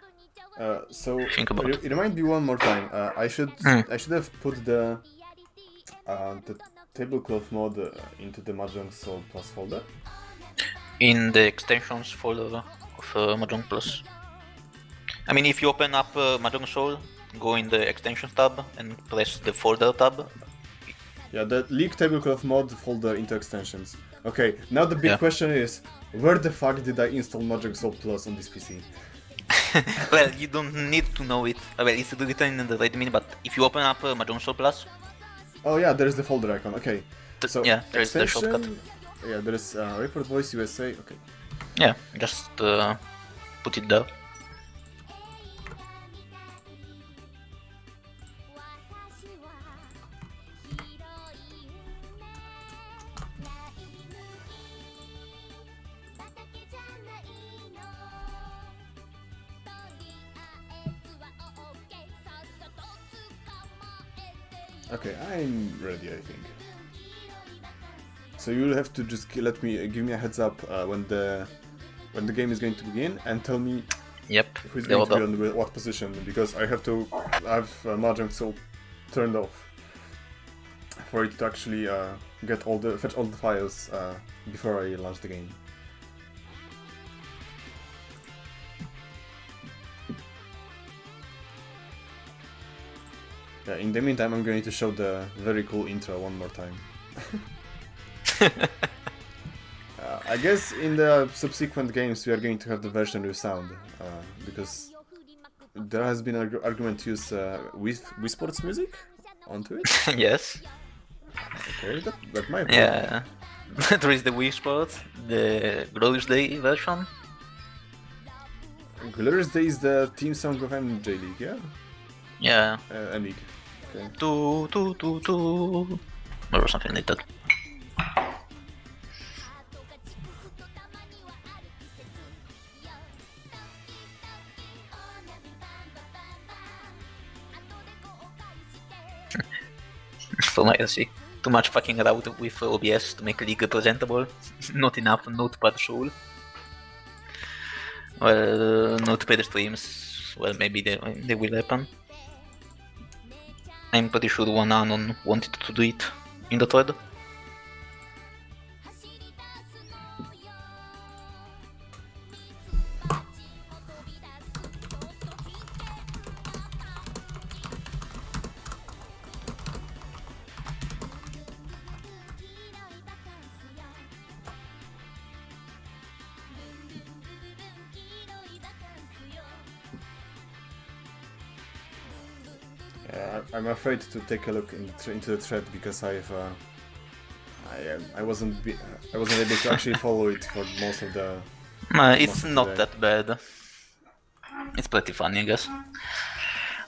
So think about it. remind me one more time. I should have put the tablecloth mode into the Mahjong Soul Plus folder. In the extensions folder of Mahjong Plus. I mean, if you open up Mahjong Soul, go in the extensions tab and press the folder tab. Yeah, the league tablecloth mod folder into extensions. Okay, now the big question is, where the fuck did I install Mahjong Soul Plus on this PC? Well, you don't need to know it. Well, it's written in the admin, but if you open up Mahjong Soul Plus... Oh yeah, there's the folder icon, okay. So, yeah, there's the shortcut. Yeah, there's Report Voice USA, okay. Yeah, just put it there. Okay, I'm ready, I think. So you'll have to just give me a heads up when the game is going to begin and tell me who's going to be on what position, because I have to have Mahjong Soul turned off for it to actually fetch all the files before I launch the game. Yeah, in the meantime, I'm going to show the very cool intro one more time. I guess in the subsequent games we are going to have the version with sound, because there has been an argument to use with Wii Sports music onto it. Yes. Okay, that might be. Yeah. There is the Wii Sports, the Glorious Day version. Glorious Day is the theme song of MJ League, yeah? Yeah. M-League. Okay. Or something like that. So I see. Too much fucking around with OBS to make League presentable. Not enough notepad soul. Well, notepad streams, well, maybe they will happen. I'm pretty sure one Anon wanted to do it in the thread. I'm afraid to take a look into the thread because I wasn't able to actually follow it for most of the. It's not that bad. It's pretty funny, I guess.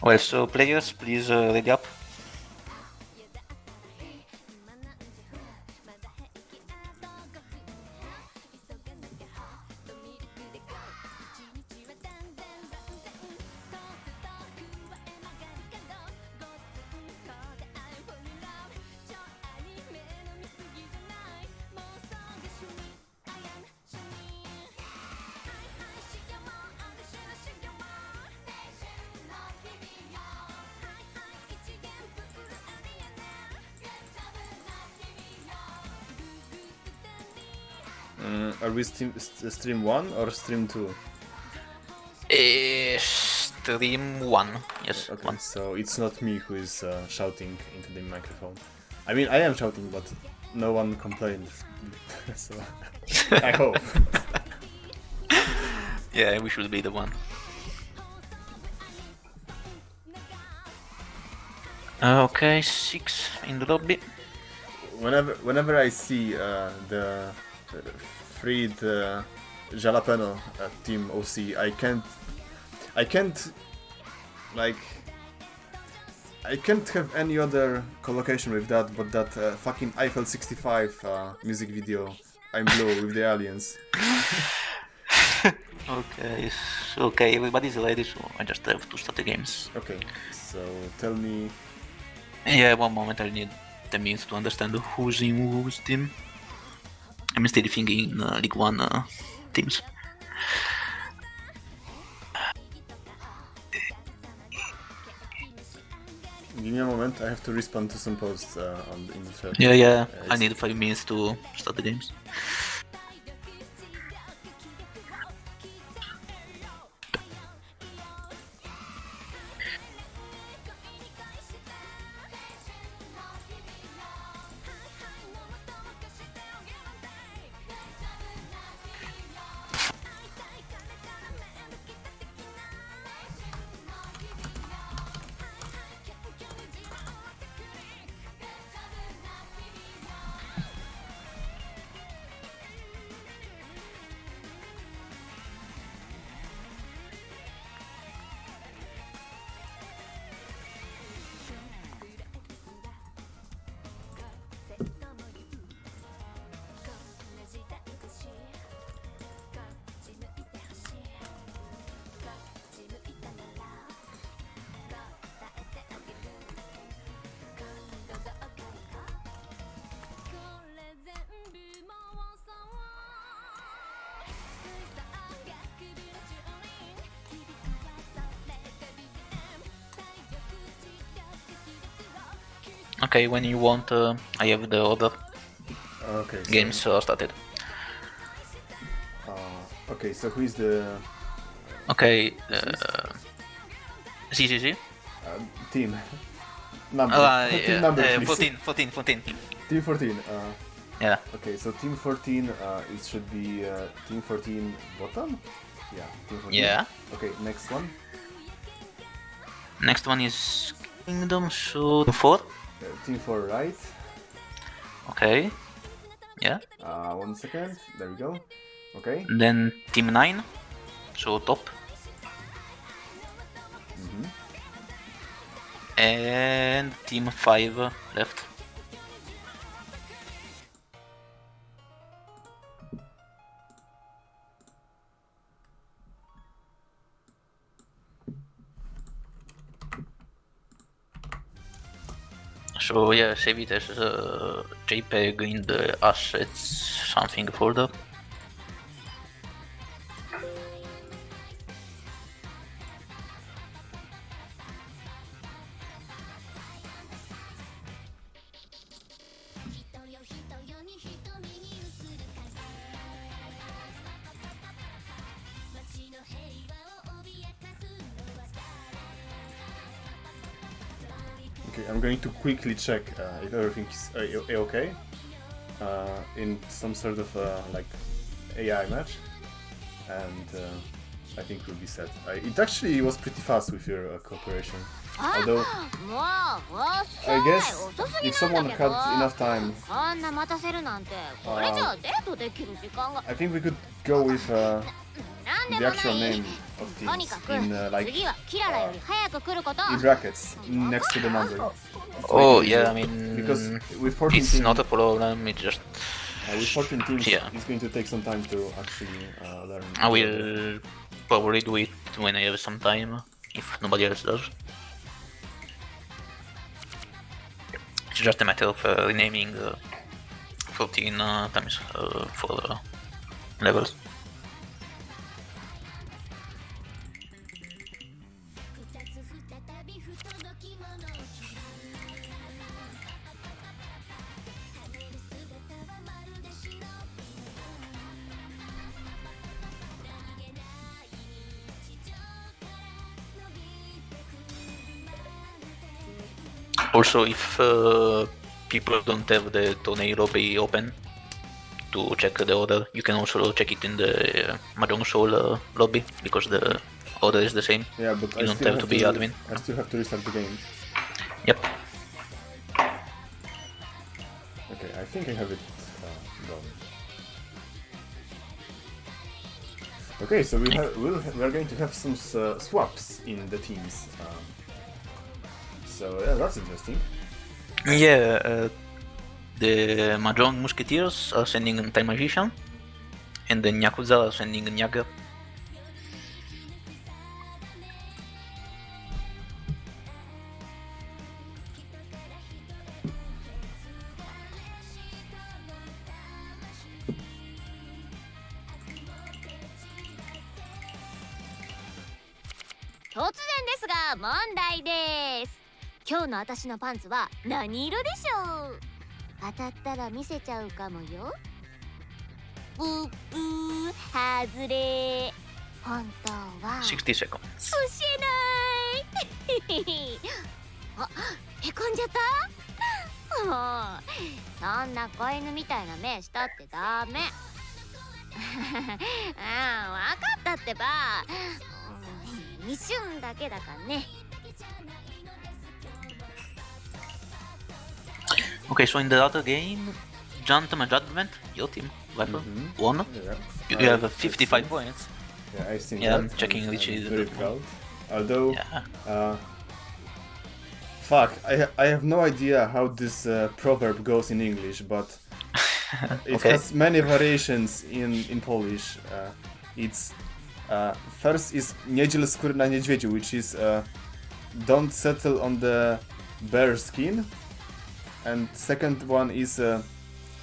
Well, so players, please ready up. Are we stream 1 or stream 2? Stream 1. Yes, Okay, 1. so it's not me who is shouting into the microphone. I mean, I am shouting, but no one complained. So I hope. Yeah, we should be the one. Okay, 6 in the lobby. Whenever I see the freed Jalapeno team OC, I can't have any other collocation with that but that fucking Eiffel 65 music video. I'm blue with the aliens. Okay, everybody's ready, so I just have to start the games. Okay, so tell me. Yeah, one moment, I need 10 minutes to understand who's in whose team. I'm still thinking League 1 teams. Give me a moment, I have to respond to some posts in the chat. Yeah, I need 5 minutes to start the games. Okay, when you want, I have the other Okay. games started. Okay, so who is the Okay, CCC? team? Number. Team Yeah, number, please. 14. Team 14. Yeah. Okay, so Team 14, it should be Team 14 bottom? Yeah, Team 14. Yeah. Okay, next one. Next one is Kingdom, so 4. Team 4 right. Okay. Yeah. 1 second, there we go. Okay. Then Team 9, so top. And Team 5 left. So yeah, save it as a JPEG in the assets something folder. Okay, I'm going to quickly check if everything is okay in some sort of like AI match, and I think we'll be set. It actually was pretty fast with your cooperation, although I guess if someone had enough time, I think we could go with the actual name of teams in like in brackets next to the number. Oh yeah, I mean, because with 14 it's teams, not a problem, it just... with 14 teams, Yeah. it's going to take some time to actually learn. I will probably do it when I have some time, if nobody else does. It's just a matter of renaming 14 times 4 levels. Also, if people don't have the tornado lobby open to check the order, you can also check it in the Mahjong Soul lobby, because the order is the same. Yeah, but You I don't still have to be admin. I still have to restart the game. Yep. Okay, I think I have it done. Okay, so we are going to have some swaps in the teams. So yeah, that's interesting. Yeah, the Mahjong Musketeers are sending a Time Magician, and the Nyakuza are sending a Nyagger. 突然ですが問題です。今日の私のパンツは何色でしょう？当たったら見せちゃうかもよ。ブーブー外れ。本当は60 seconds. 教えない。あ、へこんじゃった？もうそんな子犬みたいな目したってダメ。うん、分かったってば。一瞬だけだからね。Okay, so in the other game, Gentleman Judgment, your team, Viper, won. Yeah. You have 55 points. Yeah, I think Yeah, that. I'm checking which is very the proud. Although, Yeah. Fuck, I have no idea how this proverb goes in English, but it Okay. has many variations in Polish. It's first is nie dziel skóry na niedźwiedziu, which is don't settle on the bear skin, and second one is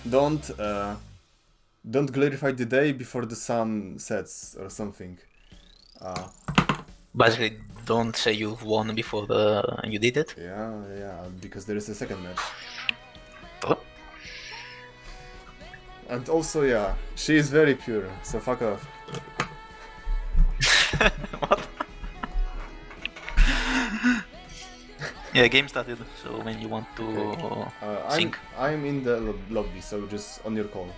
don't glorify the day before the sun sets or something. Basically, don't say you've won before you did it. Yeah, because there is a second match. Oh. And also, yeah, she is very pure, so fuck off. What? Yeah, game started, so when you want to sync. I'm in the lobby, so just on your call.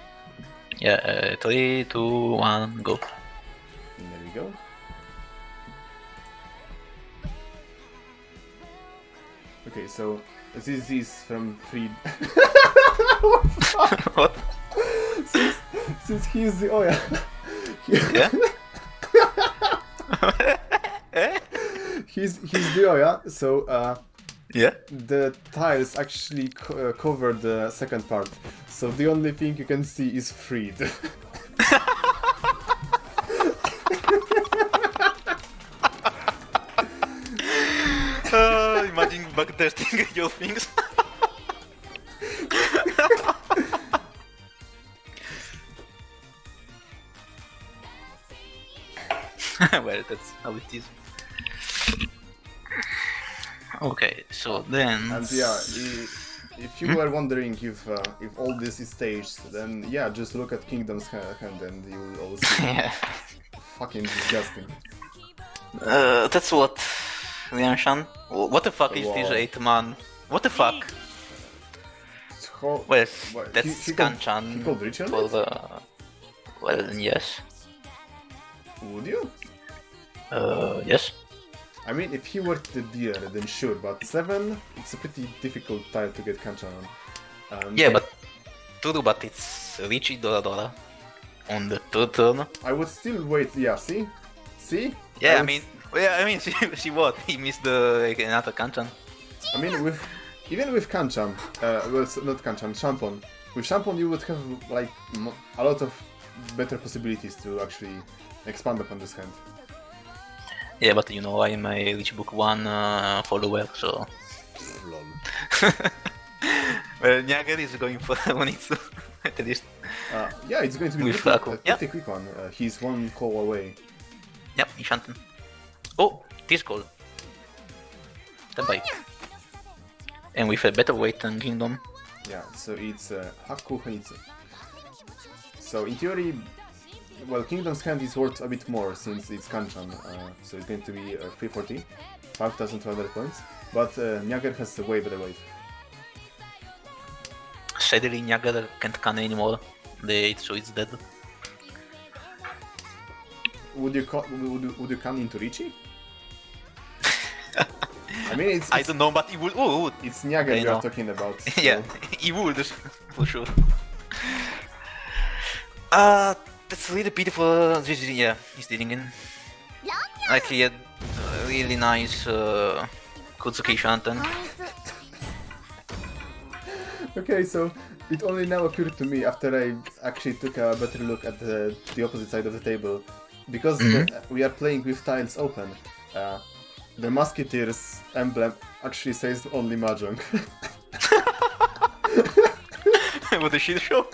Yeah, 3, 2, 1, go. And there we go. Okay, so this is from Freed. What? Since he is the Oya. Yeah? He's the Oya, so Yeah? the tiles actually cover the second part. So the only thing you can see is Freed. Imagine backtesting your things. Well, that's how it is. Okay, so then. And yeah, if you were wondering if all this is staged, then yeah, just look at Kingdom's hand and you will all see. Yeah. Fucking disgusting. That's what. Lianshan? What the fuck is this Wow. 8-man? What the fuck? Well, that's Kanchan he called Richard? for the. Well, yes. Would you? Yes. I mean, if he were the dealer, then sure, but 7, it's a pretty difficult tile to get Kanchan on. Yeah, but true, but it's Richie Dora on the third turn. I would still wait, yeah, see? See? Yeah, I would she what? He missed the another Kanchan. I mean, even with Kanchan, well, not Kanchan, Shampon. With Shampon, you would have like a lot of better possibilities to actually expand upon this hand. Yeah, but you know, I'm a Rich Book 1 follower, so. Lol. Well, Nyagger is going for Onitsu, at least. Yeah, it's going to be With pretty, Aku. a pretty quick one. He's one call away. Yep, Enchanten. Oh, this call. Standby. And with a better weight than Kingdom. Yeah, so it's Haku Honitsu. So in theory, Well, Kingdom's Hand is worth a bit more since it's Kanchan, so it's going to be 340, 5,200 points. But Nyagger has a way better weight. Sadly, Nyagger can't can anymore. The Itsu is dead. Would you can into Richie? I mean, I don't know, but he would. Oh, it's Nyagger I we know. are talking about. So. yeah, he would for sure. That's really beautiful. Yeah, he's dealing in. Like he had a really nice Kutsuki Shanten. Okay, so it only now occurred to me after I actually took a better look at the opposite side of the table. Because we are playing with tiles open, the Musketeers emblem actually says only Mahjong. What a shit show!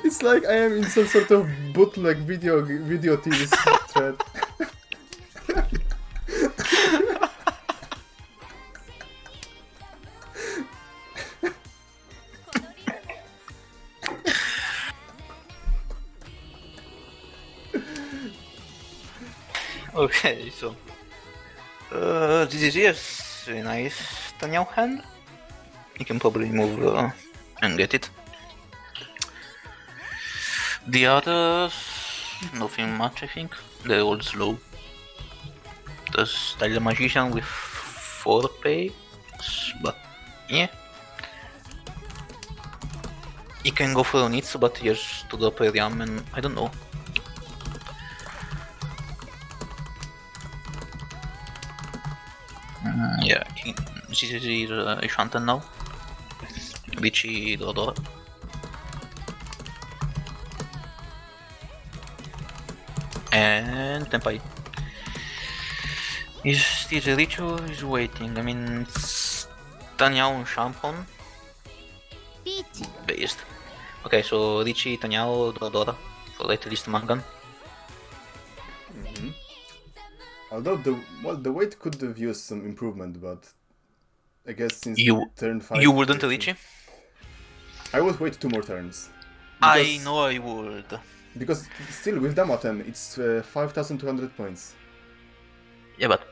It's like I am in some sort of bootleg video TV thread. Okay, so this is yes, very nice Tanyao hand. You can probably move and get it. The others, nothing much I think. They're all slow. The Style Magician with 4 pay, but yeah. You can go for Onitsu, but he has to drop a Ryam and I don't know. Yeah, this is Shanten now. Richie Dodora. And Tenpai. Is still Richo is waiting. I mean, it's Tanyao and Shampon based. Okay, so Richie, Tanyao, Dodora for at least Mangan. Although the weight could have used some improvement, but I guess since turn 5... You wouldn't Richie? I would wait 2 more turns. I know I would. Because still, with Damaten, it's 5,200 points. Yeah, but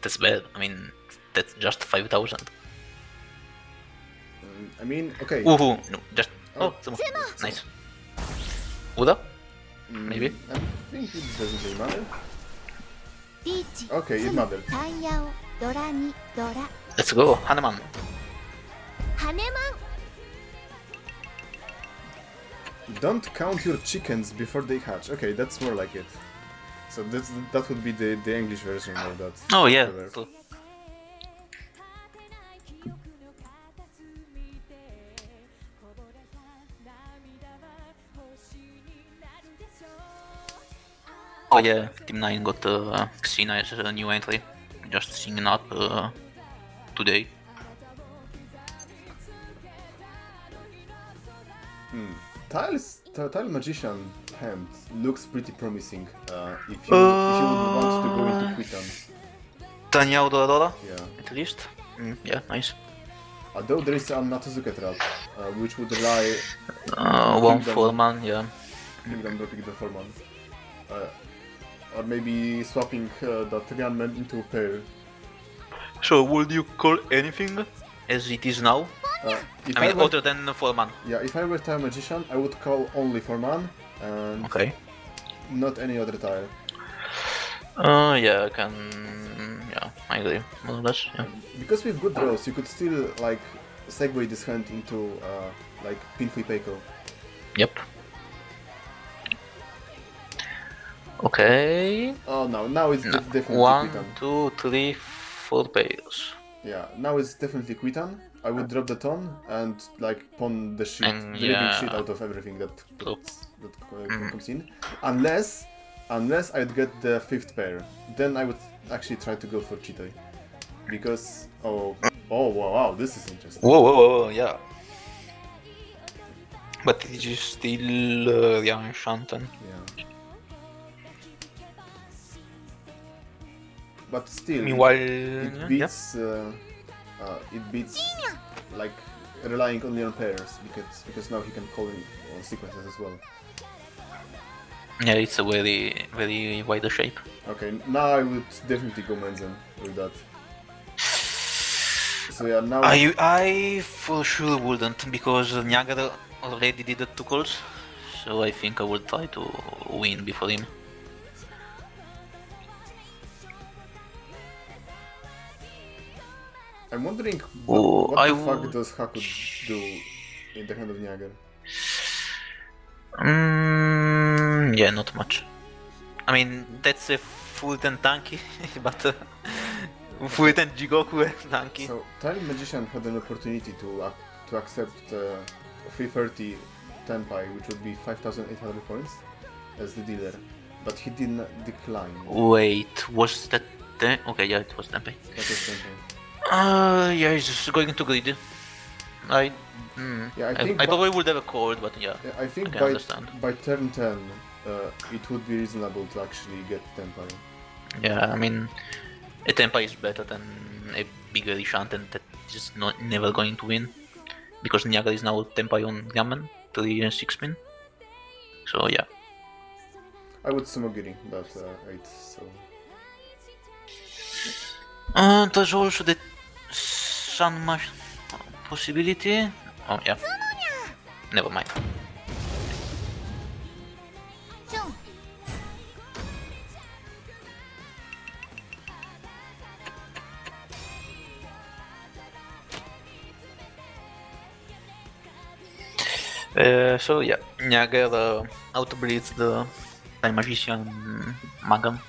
that's bad. I mean, that's just 5,000. I mean, okay. Woohoo! No, just... Oh. someone. Nice. Uda? Maybe? I think it doesn't really matter. Okay, it mattered. Let's go, Haneman. Don't count your chickens before they hatch. Okay, that's more like it. So that would be the English version of that. Oh yeah. Cool. Oh yeah, Team 9 got Xena as a new entry. Just singing up today. Tile Magician hand looks pretty promising if you would want to go into Quitan. Tanyao Doradora? Yeah. At least? Yeah, nice. Although there is a Natsuzuka trap, which would rely... 1 4-man, yeah. Kingdom dropping the 4-man. Or maybe swapping that gunman into a pair. So would you call anything as it is now? I mean, other than 4-man. Yeah, if I were Tile Magician, I would call only 4-man and okay. Not any other tile. Yeah, I can... Yeah, I agree. More or less, yeah. Because with good draws, you could still, like, segue this hand into, like, Pinfui Peiko. Yep. Okay. Oh no, now it's definitely 1, Quitan. 2, 3, 4 pairs. Yeah, now it's definitely Quitan. I would drop the ton and like pawn the shit, And, the living shit out of everything that comes in. Unless I'd get the 5th pair, then I would actually try to go for Chitoi. Because wow, this is interesting. Whoa, yeah. But it is still young Shanten. Yeah. but still, Meanwhile, it beats like relying only on pairs because now he can call in on sequences as well. yeah, it's a very wider shape. Okay, now I would definitely go Menzen with that. So yeah, now I for sure wouldn't, because Nyaggers already did the 2 calls, so I think I would try to win before him. I'm wondering Oh, what I the fuck would- does Haku do in the hand of Nyaggers? Yeah, not much. I mean, that's a full 10 tanky, but full 10 Jigoku tanky. So Time Magician had an opportunity to accept 330 Tenpai, which would be 5,800 points, as the dealer, but he did not decline. Wait, was that okay, yeah, it was Tenpei. That was Tenpai. Yeah, he's just going to greedy. Yeah, I think I probably would have a called, but yeah. Yeah, I think I can understand. by turn 10, it would be reasonable to actually get Tenpai. Yeah, I mean, a Tenpai is better than a bigger Rishanten that is not never going to win, because Nyaggers is now Tenpai on Ramen 3 and 6 pin. So yeah. I would Sumogiri that 8, so... There's also the Sanma possibility. Oh yeah. Never mind. So yeah, Nyaggers outbreeds the Time Magician Magan.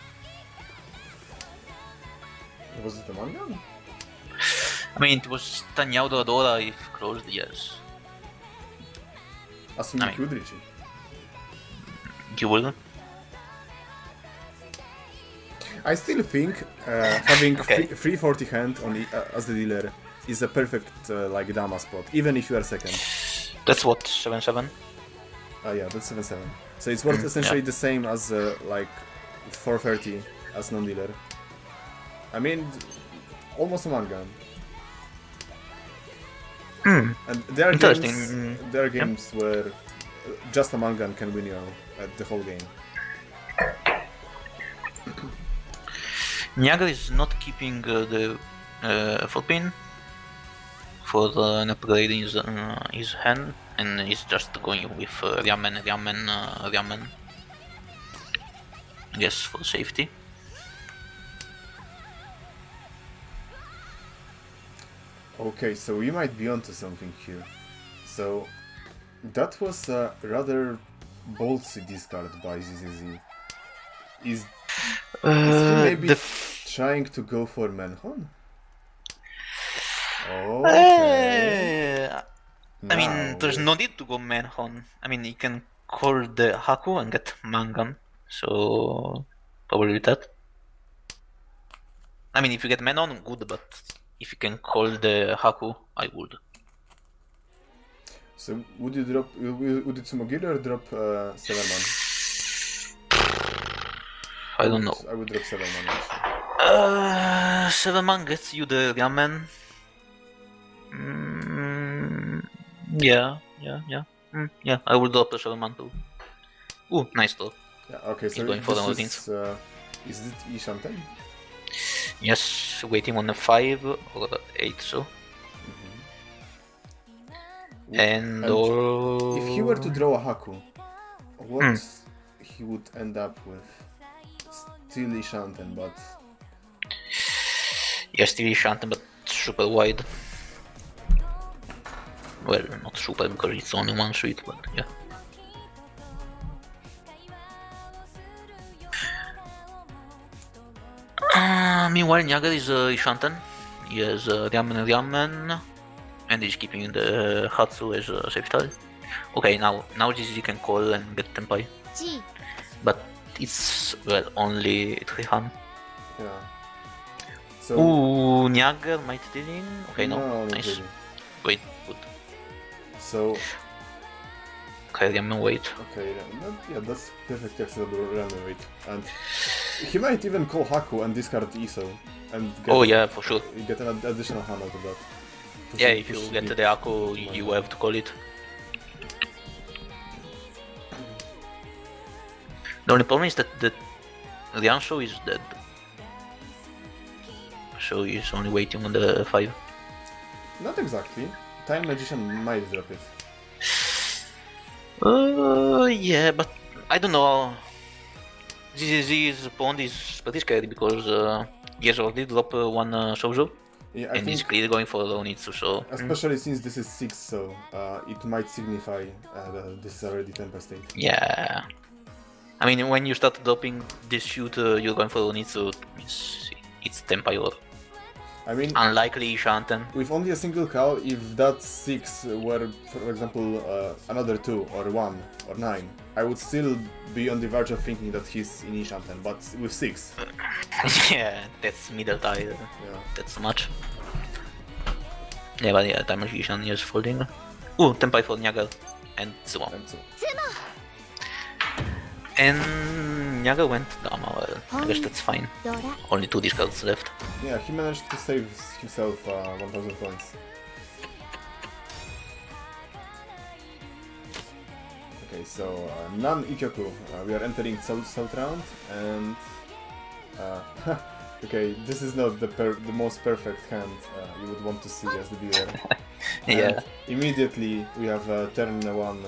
Was it a manga? I mean, it was Tanyao Dora if closed, yes. Assuming I mean- Kudrichi. You wouldn't? I still think having Okay. 340 hand on as the dealer is a perfect like Dama spot, even if you are second. That's what, 7-7? Yeah, that's 7-7. So it's worth essentially yeah. the same as like 430 as non-dealer. I mean, almost a manga. And there are Interesting. games, there are games where just a manga can win you the whole game. Nyaggers is not keeping the 4-pin for an upgrade in his hand, and he's just going with Ramen. I guess for safety. Okay, so we might be onto something here. So that was a rather ballsy discard by ZZZ. Is he maybe trying to go for Menhon? Okay. I mean, Now- there's no need to go Manhon. I mean, you can call the Haku and get Mangan, so probably that. I mean, if you get Menon, good, but if you can call the Haku, I would. So would you drop? Would it Tsumogiri or drop Severman? I don't know. I would drop Severman actually. 7 man gets you the ramen. Yeah. Yeah, I will drop the 7 man too. Ooh, nice though. Yeah. Okay. So going for the this is it Ishanten? Yes, waiting on a 5 or 8, so. And or... If he were to draw a Haku, what he would end up with? Still Ishanten, but Yeah, still Shanten, but super wide. Well, not super because it's only one suite, but yeah. Meanwhile, Nyaggers is Ishanten. He has Ramen, and he's keeping the Hatsu as a safe target. Okay, now GZ can call and get Tenpai, じ but it's well only 3 hand. yeah. So Ooh, Nyaggers might deal in. Okay, no, not nice. really. Wait, good. So Okay, Ramen weight. Okay, yeah, that's perfectly acceptable ramen weight. And he might even call Haku and discard Iso and get, Oh yeah, for sure. get an additional hand out of that. Yeah, if you get the Akko, you have to call it. The only problem is that the Ryansho is dead. So he's only waiting on the 5. Not exactly. Time Magician might drop it. Yeah, but I don't know. This pawn is pretty scary because he has already dropped one shoujo, Yeah, and he's clearly going for Ronitsu, so... especially since this is 6, so it might signify that this is already 10 per state. Yeah. I mean, when you start dropping this shoot, you're going for Ronitsu, it's Tenpai or I mean, unlikely Shanten. with only a single call, if that 6 were, for example, another 2 or 1 or 9, I would still be on the verge of thinking that he's in Ishanten, but with 6. Yeah, that's middle tide. Yeah. That's too much. Yeah, but yeah, Time Magician is folding. Ooh, Tenpai for Nyaggers and Tsumo. And so, And Nyaga went Dama, well, I guess that's fine. Only 2 discards left. yeah, he managed to save himself 1000 points. Okay, so Nan Ikyoku, we are entering South round, and okay, this is not the most perfect hand you would want to see as the viewer. Yeah. And immediately we have turn 1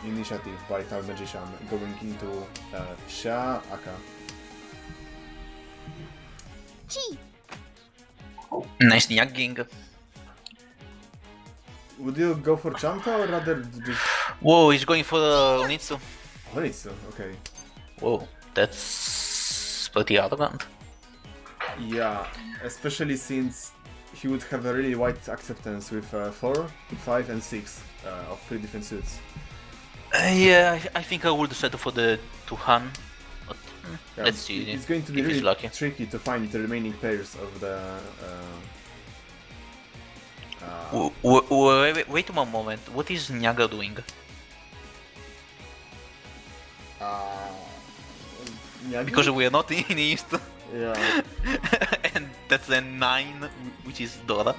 initiative by Time Magician going into Sha Aka. Nice Nyagging. Would you go for Chanta or rather just Whoa, he's going for Onitsu. Honitsu? Okay. Whoa, that's pretty arrogant. Yeah, especially since he would have a really wide acceptance with 4, 5 and 6 of 3 different suits. Yeah, I think I would settle for the Tuhan. But Yeah, let's see it's going to be if he's really lucky. tricky to find the remaining pairs of the... Wait one moment, what is Nyaga doing? Miyagi? Because we are not in East. Yeah. And that's a 9, which is Dora.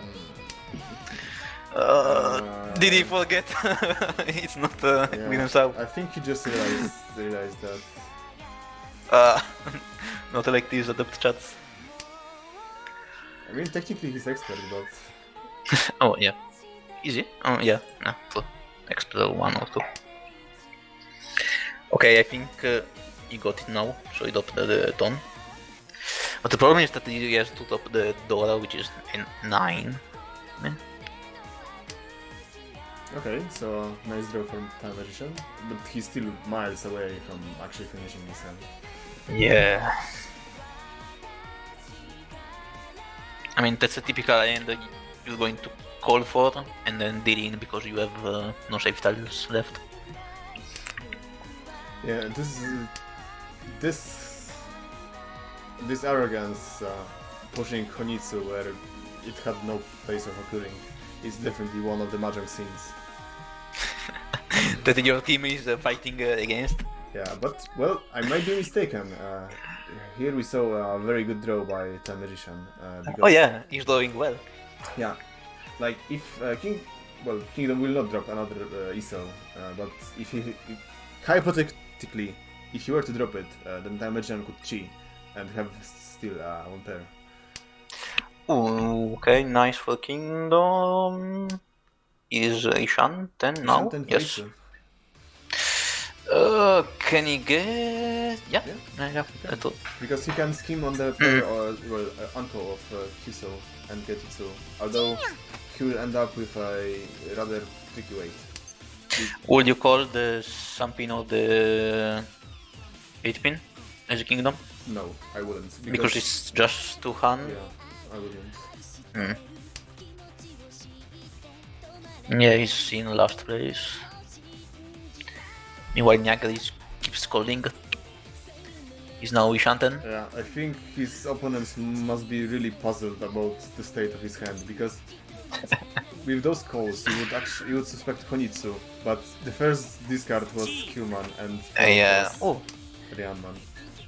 Did he forget? It's not Yeah, with himself. I think he just realized that. Not like these adept chats. I mean, technically he's expert, but... Oh yeah. Easy? Oh yeah, no, so expert 1 or 2. Okay, I think he got it now, so he dropped the tone. But the problem is that he has to drop the Dora, which is in 9. Man. Okay, so nice draw from Time Magician, but he's still miles away from actually finishing this hand. Yeah. I mean, that's a typical end that you're going to call for and then deal in because you have no safe tiles left. Yeah, this arrogance pushing Honitsu where it had no place of occurring is definitely one of the Mahjong scenes. That your team is fighting against. Yeah, but, well, I might be mistaken. Here we saw a very good draw by Time Magician. Because, Oh yeah, he's doing well. yeah, like if Kingdom will not drop another ISO, but if hypothetically, if he were to drop it, then Time Magician could chi and have still 1 pair. Ooh, okay, nice for Kingdom. Is Ishan 10 now? Ishan 10 for Yes. ISO. Can he get... Yeah, I thought. Because he can scheme on the pair or uncle of Kiso and get Itsu, although he will end up with a rather tricky weight. Would you call the Sampin of the 8-pin as a Kingdom? No, I wouldn't. Because it's just 2 hand? Yeah, I wouldn't. Yeah, he's in last place. Meanwhile, Nyaggers keeps calling. He's now Ishanten. Yeah, I think his opponents must be really puzzled about the state of his hand, because with those calls, you would suspect Honitsu, but the first discard was Qman and Yeah. was Oh, Ryanman.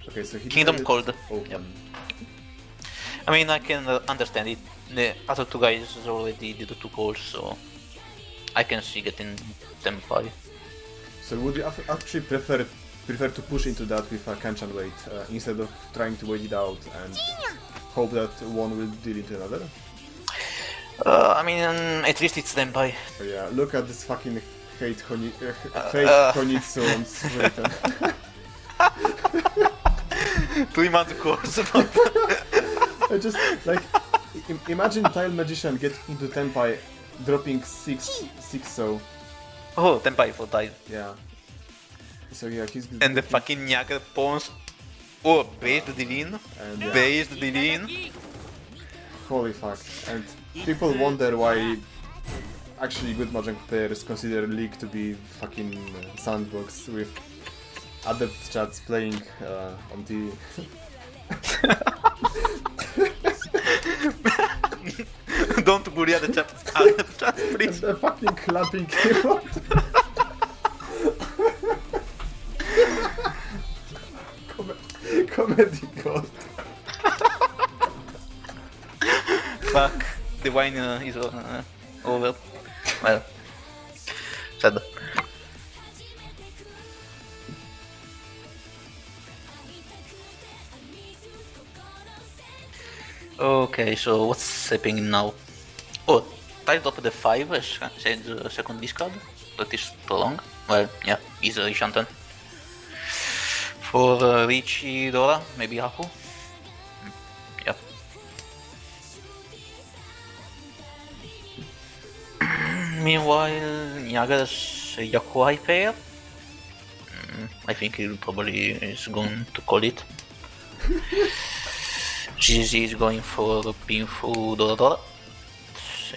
Okay, so he Kingdom decided called. to open. Yep. I mean, I can understand it. The other two guys already did the two calls, so I can see getting Tempai. So would you actually prefer to push into that with a Kanchan wait instead of trying to wait it out and hope that one will deal into another? I mean, at least it's Tempai. Oh, yeah, look at this fucking hate Honitsu on Twitter. 3 months course. I just like imagine Tile Magician get into Tempai, dropping 6 so Oh, Tempai for tile. yeah. So yeah, he's And the fucking Nyaggers pawns. Oh, base the Divine. and yeah, Base the Divine. holy fuck. And people wonder why actually good Mahjong players consider League to be fucking sandbox with adept chats playing on TV. Don't bully other chats, please. The fucking clapping keyboard. Comedy gold. Fuck, the wine is over. Well, sad. Okay, so what's happening now? Oh, tied up the 5 as second discard. That is too long. Well, yeah, is Shantan. For Richie Dora, maybe Haku. Yep. Meanwhile, Nyaggers Yakuai pair. I think he probably is going to call it. GZ is going for Pinfu Dora Dora.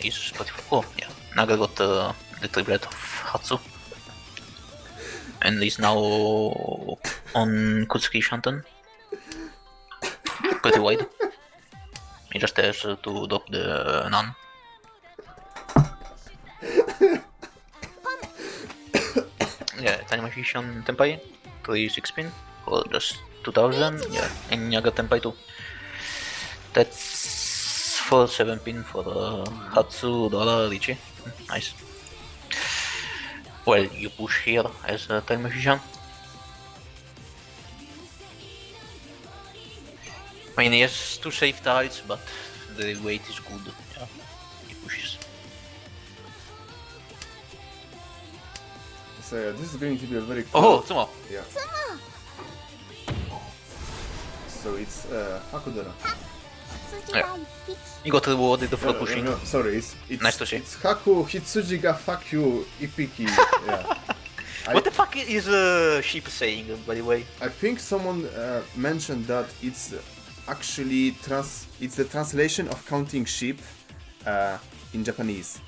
He's Spotify. Oh, yeah. Naga got the triplet of Hatsu. And is now on Kutsuki Shantan. Pretty wide. He just has to drop the Nan. Yeah, Tiny Magician Tempai, 3-6 pin for just 2000. Yeah, and Nyaga Tempai too. That's 4-7 pin for Hatsu, Dora, Richie. Nice. Well, you push here as a Time Magician. I mean, he has 2 safe tiles, but the weight is good. Yeah, he pushes. So yeah, this is going to be a very Oh, Tsumo! yeah. So it's Hakudara. Yeah. You got rewarded for pushing. No, sorry, it's Nice to see. It's Haku Hitsuji ga fuck you Ipiki. Yeah. What the fuck is sheep saying, by the way? I think someone mentioned that it's actually it's the translation of counting sheep in Japanese.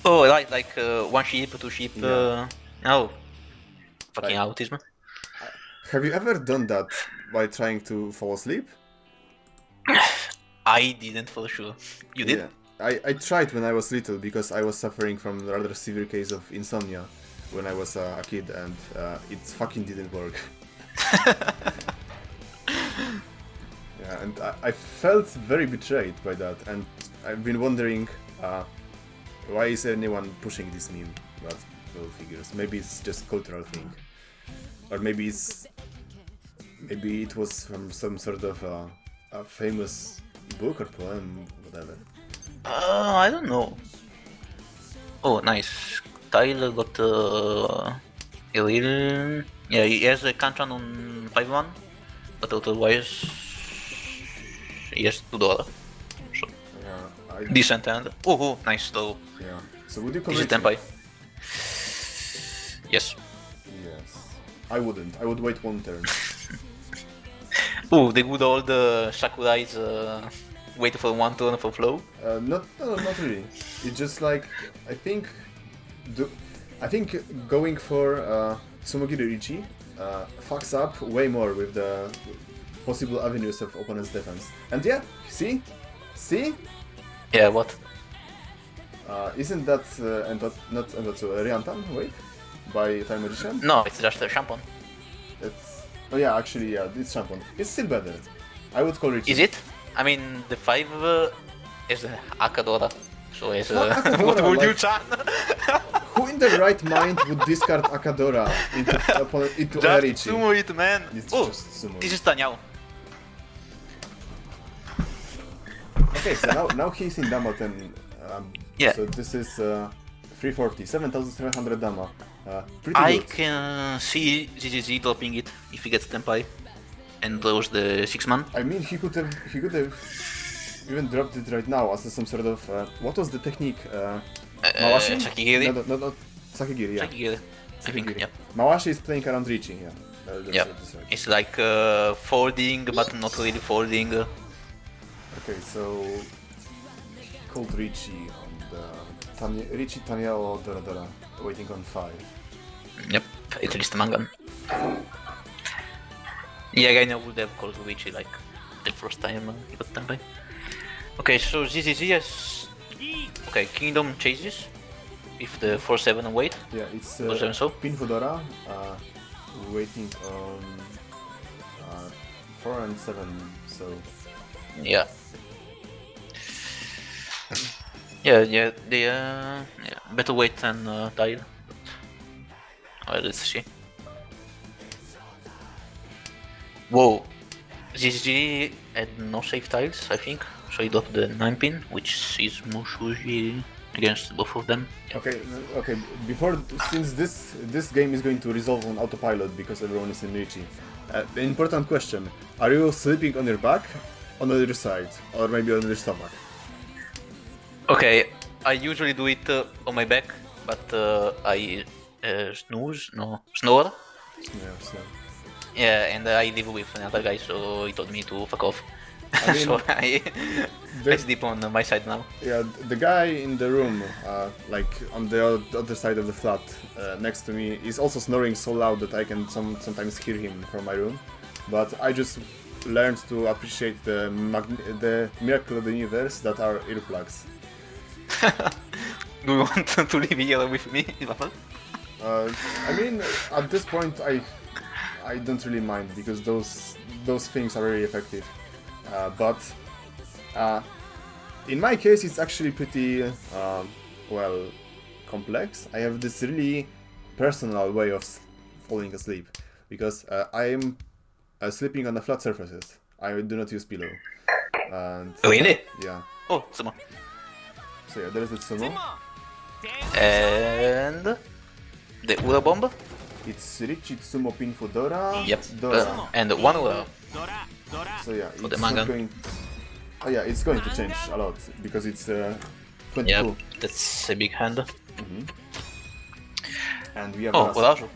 Oh, right, like 1 sheep, 2 sheep. Yeah. Oh, fucking Like- autism. Have you ever done that by trying to fall asleep? I didn't for sure. You did? Yeah. I tried when I was little because I was suffering from a rather severe case of insomnia when I was a kid, and it fucking didn't work. Yeah, and I felt very betrayed by that, and I've been wondering why is anyone pushing this meme about little figures? Maybe it's just cultural thing, or maybe it was from some sort of a famous book or poem, whatever. I don't know. Oh, nice. Tyler got a real... Yeah, he has a Kanchan on 5-1, but otherwise he has $2. So, Yeah, decent hand. Oh, nice though. yeah. So would you Is it commit? Tempai? Yes. Yes. I wouldn't. I would wait one turn. Oh, the good old Sakurai's wait for 1 turn for flow. Not really. It's just like I think going for Tsumogiri Ichi fucks up way more with the possible avenues of opponent's defense. And yeah, see, Yeah, what? Isn't that not Riantan? Wait, by Time Magician? No, it's just a shampoo. It's yeah, actually yeah, it's Shampoo. It's still better. I would call it. Is it? I mean, the 5 is Akadora. So is Not Akadora, what would you like- chan? Who in the right mind would discard Akadora into Just Erichi? sumo it, man. It's Oh, just sumo this it. is Tanyao. Okay, so now he's in Dama 10. Yeah. So this is 340, 7,700 Dama. Pretty I good. can see ZZZ dropping it if he gets Tempai and throws the 6-man. I mean, he could have even dropped it right now as some sort of what was the technique? Mawashi? Sakigiri. No, not Sakigiri. Yeah. Sakigiri. I think, Sakigiri. yeah. Mawashi is playing around Richie. Yeah. Yeah. That's right. It's like folding, but not really folding. Okay, so called Richie on the Richie Tanyao Dora waiting on 5. Yep, it's just a Mangan. Yeah, I would have called Luigi like the first time he got Tempai. Okay, so ZZZ is... Okay, Kingdom chases with the 4-7 and wait. Yeah, it's Was that so? Pin Fedora waiting on 4 and 7. So Yeah. Yeah, they better wait than Tile. Well, let's see. Whoa, ZZG had no safe tiles, I think, so he got the 9-pin, which is Mushuji against both of them. okay. Since this game is going to resolve on autopilot because everyone is in Richie. The important question: are you sleeping on your back, on the other side, or maybe on your stomach? Okay, I usually do it on my back, but I snore. Yeah. So. Yeah, and I live with another guy, so he told me to fuck off. I mean, so I the- sleep on my side now. Yeah, the guy in the room, like on the other side of the flat, next to me, is also snoring so loud that I can sometimes hear him from my room. But I just learned to appreciate the miracle of the universe that are earplugs. Do you want to live here with me, Waffle? I mean, at this point, I don't really mind because those things are very effective. But in my case, it's actually pretty well complex. I have this really personal way of falling asleep because I am sleeping on the flat surfaces. I do not use pillow. And Really? yeah. Oh, sumo. So yeah, there is the sumo. And the Ura bomb? It's Richie Sumo Pin Fedora. Yep. Dora. And one Ura. So yeah, For it's the not Mangan. going. Oh yeah, it's going to change a lot because it's 22, Yep, that's a big hand. and we have. Oh, Ras- Urajo.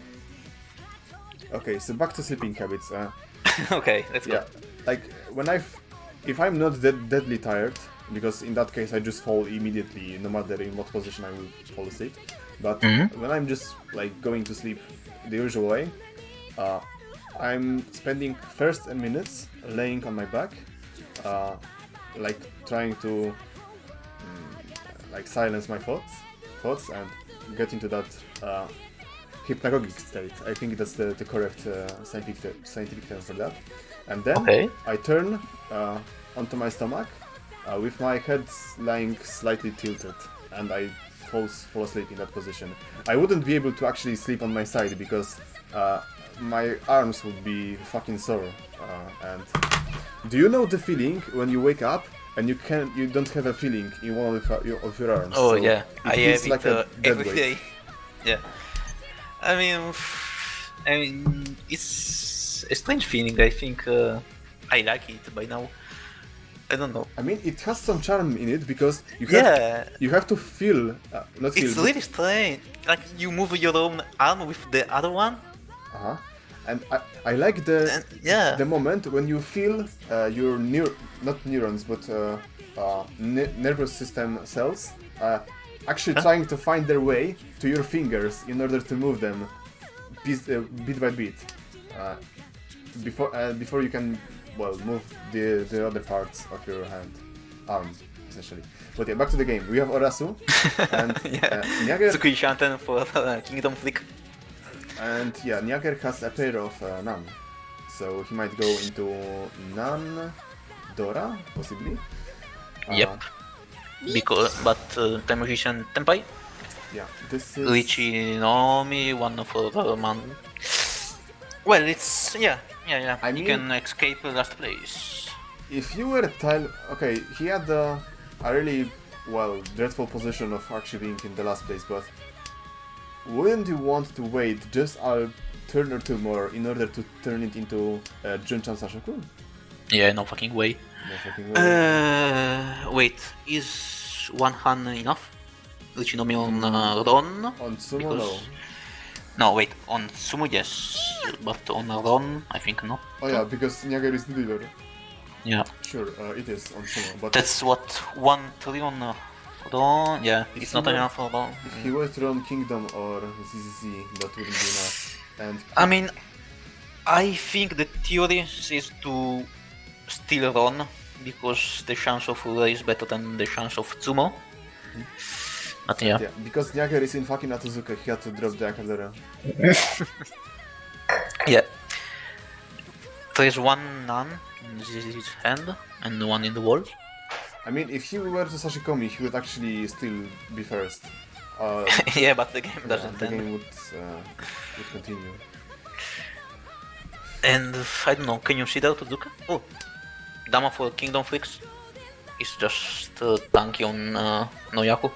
Okay, so back to sleeping habits. Okay, let's go. Yeah, like if I'm not deadly tired, because in that case I just fall immediately, no matter in what position I will fall asleep. But when I'm just like going to sleep the usual way, I'm spending first 10 minutes laying on my back, like trying to like silence my thoughts and get into that hypnagogic state. I think that's the correct scientific term for that. And then Okay. I turn onto my stomach with my head lying slightly tilted, and I fall asleep in that position. I wouldn't be able to actually sleep on my side because my arms would be fucking sore. And do you know the feeling when you wake up and you don't have a feeling in one of your arms? Oh So yeah, I feels have like it a dead every weight. day. Yeah. I mean, it's a strange feeling. I think I like it by now. I don't know. I mean, it has some charm in it because Yeah, you have to feel, not feel. it's really strange. Like you move your own arm with the other one. Uh-huh. And I like the Yeah. the moment when you feel your not neurons but nervous system cells actually trying to find their way to your fingers in order to move them bit by bit before you can move the other parts of your arm. essentially. But yeah, back to the game. We have Orasu and Yeah. Nyagger, Tsukui Shanten for Kingdom Flick. and yeah, Nyagger has a pair of Nan, so he might go into Nan Dora possibly. Yep. But Time Magician Tenpai, Yeah, this is Lichi Nomi, one for the man. Well, it's yeah. I You mean- can escape last place. If you were okay, he had a really dreadful position of actually being in the last place, but wouldn't you want to wait just a turn or two more in order to turn it into Junchan Sashoku? Yeah, no fucking way. No fucking way. Wait, is one hand enough? Lichinomi on Ron? On Sumo, because- no. No, wait, on Sumo yes, but on Ron, I think no. Oh yeah, because Nyagger is the dealer. Yeah, Sure, it is on Sumo, but that's what 1 trillion Ron. Yeah, If it's not you were- enough for Ron. if he were to run Kingdom or ZZZ, that wouldn't be enough. And I mean, I think the theory is to still Ron because the chance of Ura is better than the chance of Tsumo. But yeah. yeah, because Nyagger is in fucking Atozuka, he had to drop the Akadera. Yeah. There's one Nan in his hand and one in the wall. I mean, if he were to Sashikomi, he would actually still be first. Yeah, but the game Yeah, doesn't the end. game would continue. And I don't know, can you see that Tozuka? Oh, Dama for Kingdom Flicks is just tanky on Noyaku.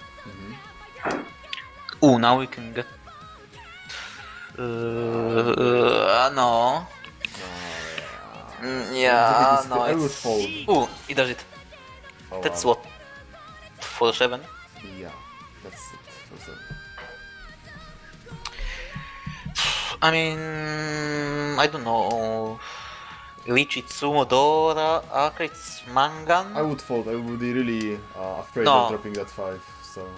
Oh, now we can get. No. Yeah, It's- no, I would it's. fold. Oh, he does it. Oh, That's wow. what. 4-7. Yeah, that's it. For sure. I mean, I don't know. Richitsumo, Dora, Aka, it's Mangan. I would fold. I would be really afraid No. of dropping that 5. So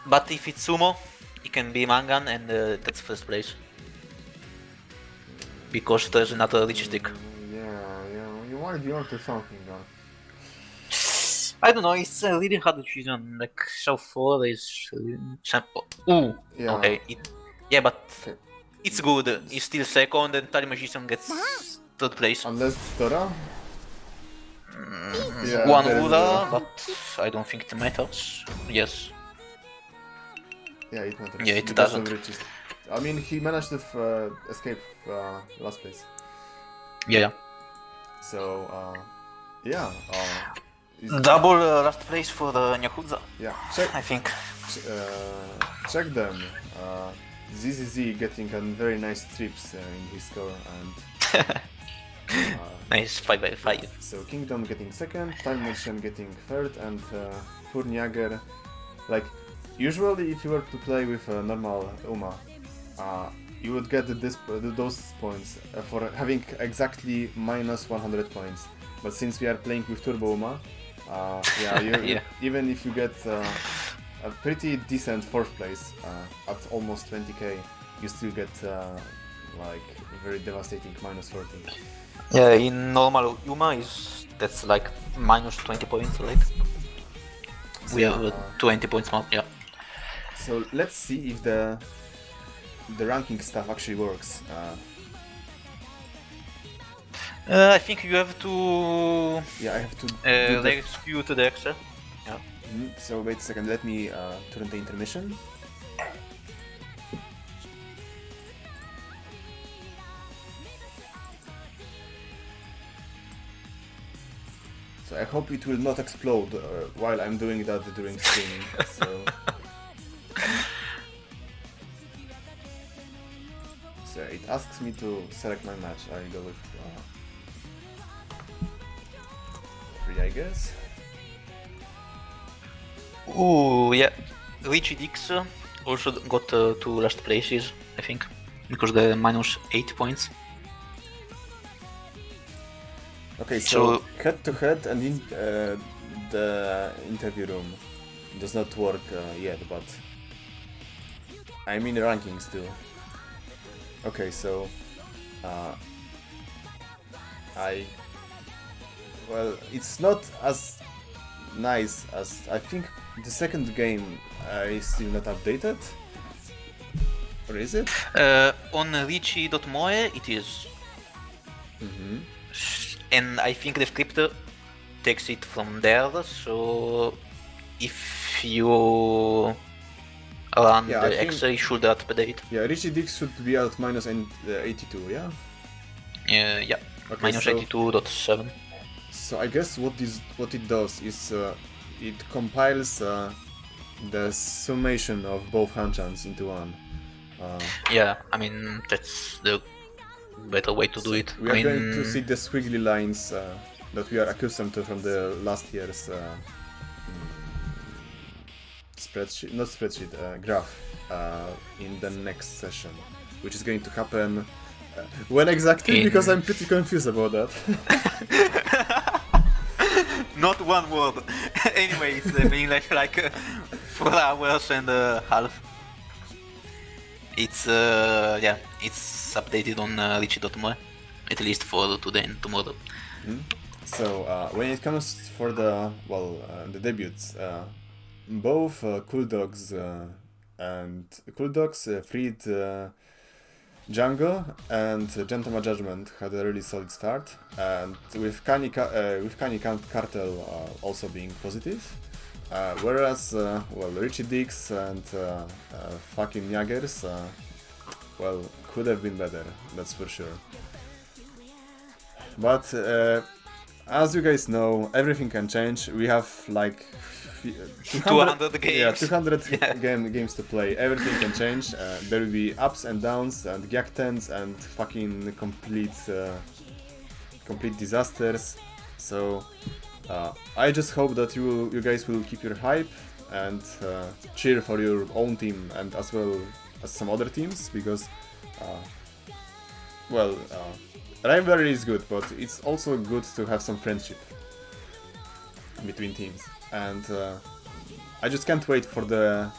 But if it's Sumo, it can be Mangan and that's first place. Because there's another Rich stick. you might be onto something. I don't know, it's a really hard decision. Like, so 4 is. Ooh, Yeah. okay. Yeah, but Okay. it's good. It's still second and Tali Magician gets third place. Unless Dora. Yeah, One there is Ura, Dora. but I don't think it matters. Yes. Yeah, it matters. Yeah, it Because doesn't. of riches. I mean, he managed to escape last place. Yeah. So yeah. Double last place for the Nyakuza, Yeah. I think. Check them. ZZZ getting a very nice trips in his score, and Nice 5x5. so Kingdom getting second, Time Magician getting third, and poor Nyagger. Like usually, if you were to play with a normal Uma, you would get those points for having exactly minus 100 points. But since we are playing with Turbo Uma, Yeah. even if you get a pretty decent 4th place at almost 20k, you still get like very devastating minus 40. Yeah, in normal Yuma that's like minus 20 points, right? We So, have 20 points more, yeah. So let's see if the ranking stuff actually works. I think you have to Yeah, I have to. do the- execute the Excel. So wait a second. Let me turn the intermission. So I hope it will not explode while I'm doing that during streaming. So it asks me to select my match. I go with 3, I guess. Ooh, yeah. Richie Dix also got 2 last places, I think, because they're minus 8 points. Okay, so So- head to head and in the interview room does not work yet, but I'm in rankings too. Okay, so well, it's not as nice, as I think the second game is still not updated. Or is it? On Richie.moe it is. And I think the script takes it from there, so if you run Yeah, I the think- X, it should update. Yeah, Richie Dix should be at minus 82, yeah? Yeah, Okay, minus so- 82.7. So I guess what it does is it compiles the summation of both hanchans into one. Yeah, I mean, that's the better way to do it. We are going to see the squiggly lines that we are accustomed to from the last year's spreadsheet, not spreadsheet, graph in the next session, which is going to happen when exactly? Because I'm pretty confused about that. Not one word. Anyway, it's been like 4 hours and a half. It's yeah, it's updated on Richie.moe, at least for today and tomorrow. So when it comes for the the debuts, both CoolDawgs and CoolDawgs freed Django and Gentleman Judgment had a really solid start, and with Kani Cartel also being positive, whereas Richie Dix and fucking Nyaggers could have been better, that's for sure. But as you guys know, everything can change. We have like 200 games. Yeah, 200 games to play. Everything can change. There will be ups and downs and gyactens and fucking complete disasters. So I just hope that you guys will keep your hype and cheer for your own team and as well as some other teams, because rivalry is good, but it's also good to have some friendship between teams. And I just can't wait for the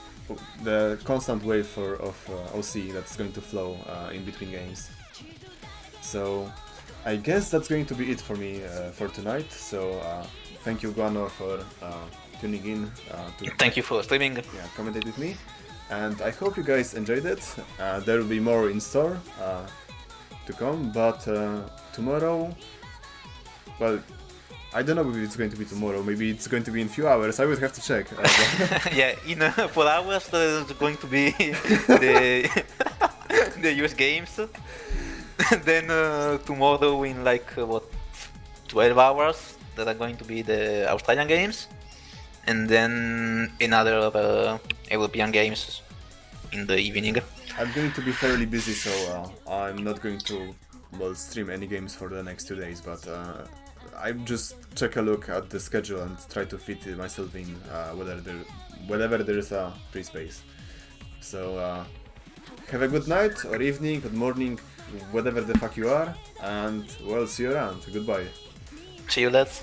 constant wave of OC that's going to flow in between games. So I guess that's going to be it for me for tonight. So thank you, Guano, for tuning in to Thank you for streaming. commentate with me, and I hope you guys enjoyed it. There will be more in store to come, but tomorrow, well, I don't know if it's going to be tomorrow, maybe it's going to be in a few hours, I would have to check. Yeah, in 4 hours there's going to be the US games. Then tomorrow in 12 hours there are going to be the Australian games, and then another European games in the evening. I'm going to be fairly busy, so I'm not going to stream any games for the next 2 days, but I just check a look at the schedule and try to fit myself in whenever there is a free space. So have a good night, or evening, good morning, whatever the fuck you are, and well, see you around. Goodbye. See you lads.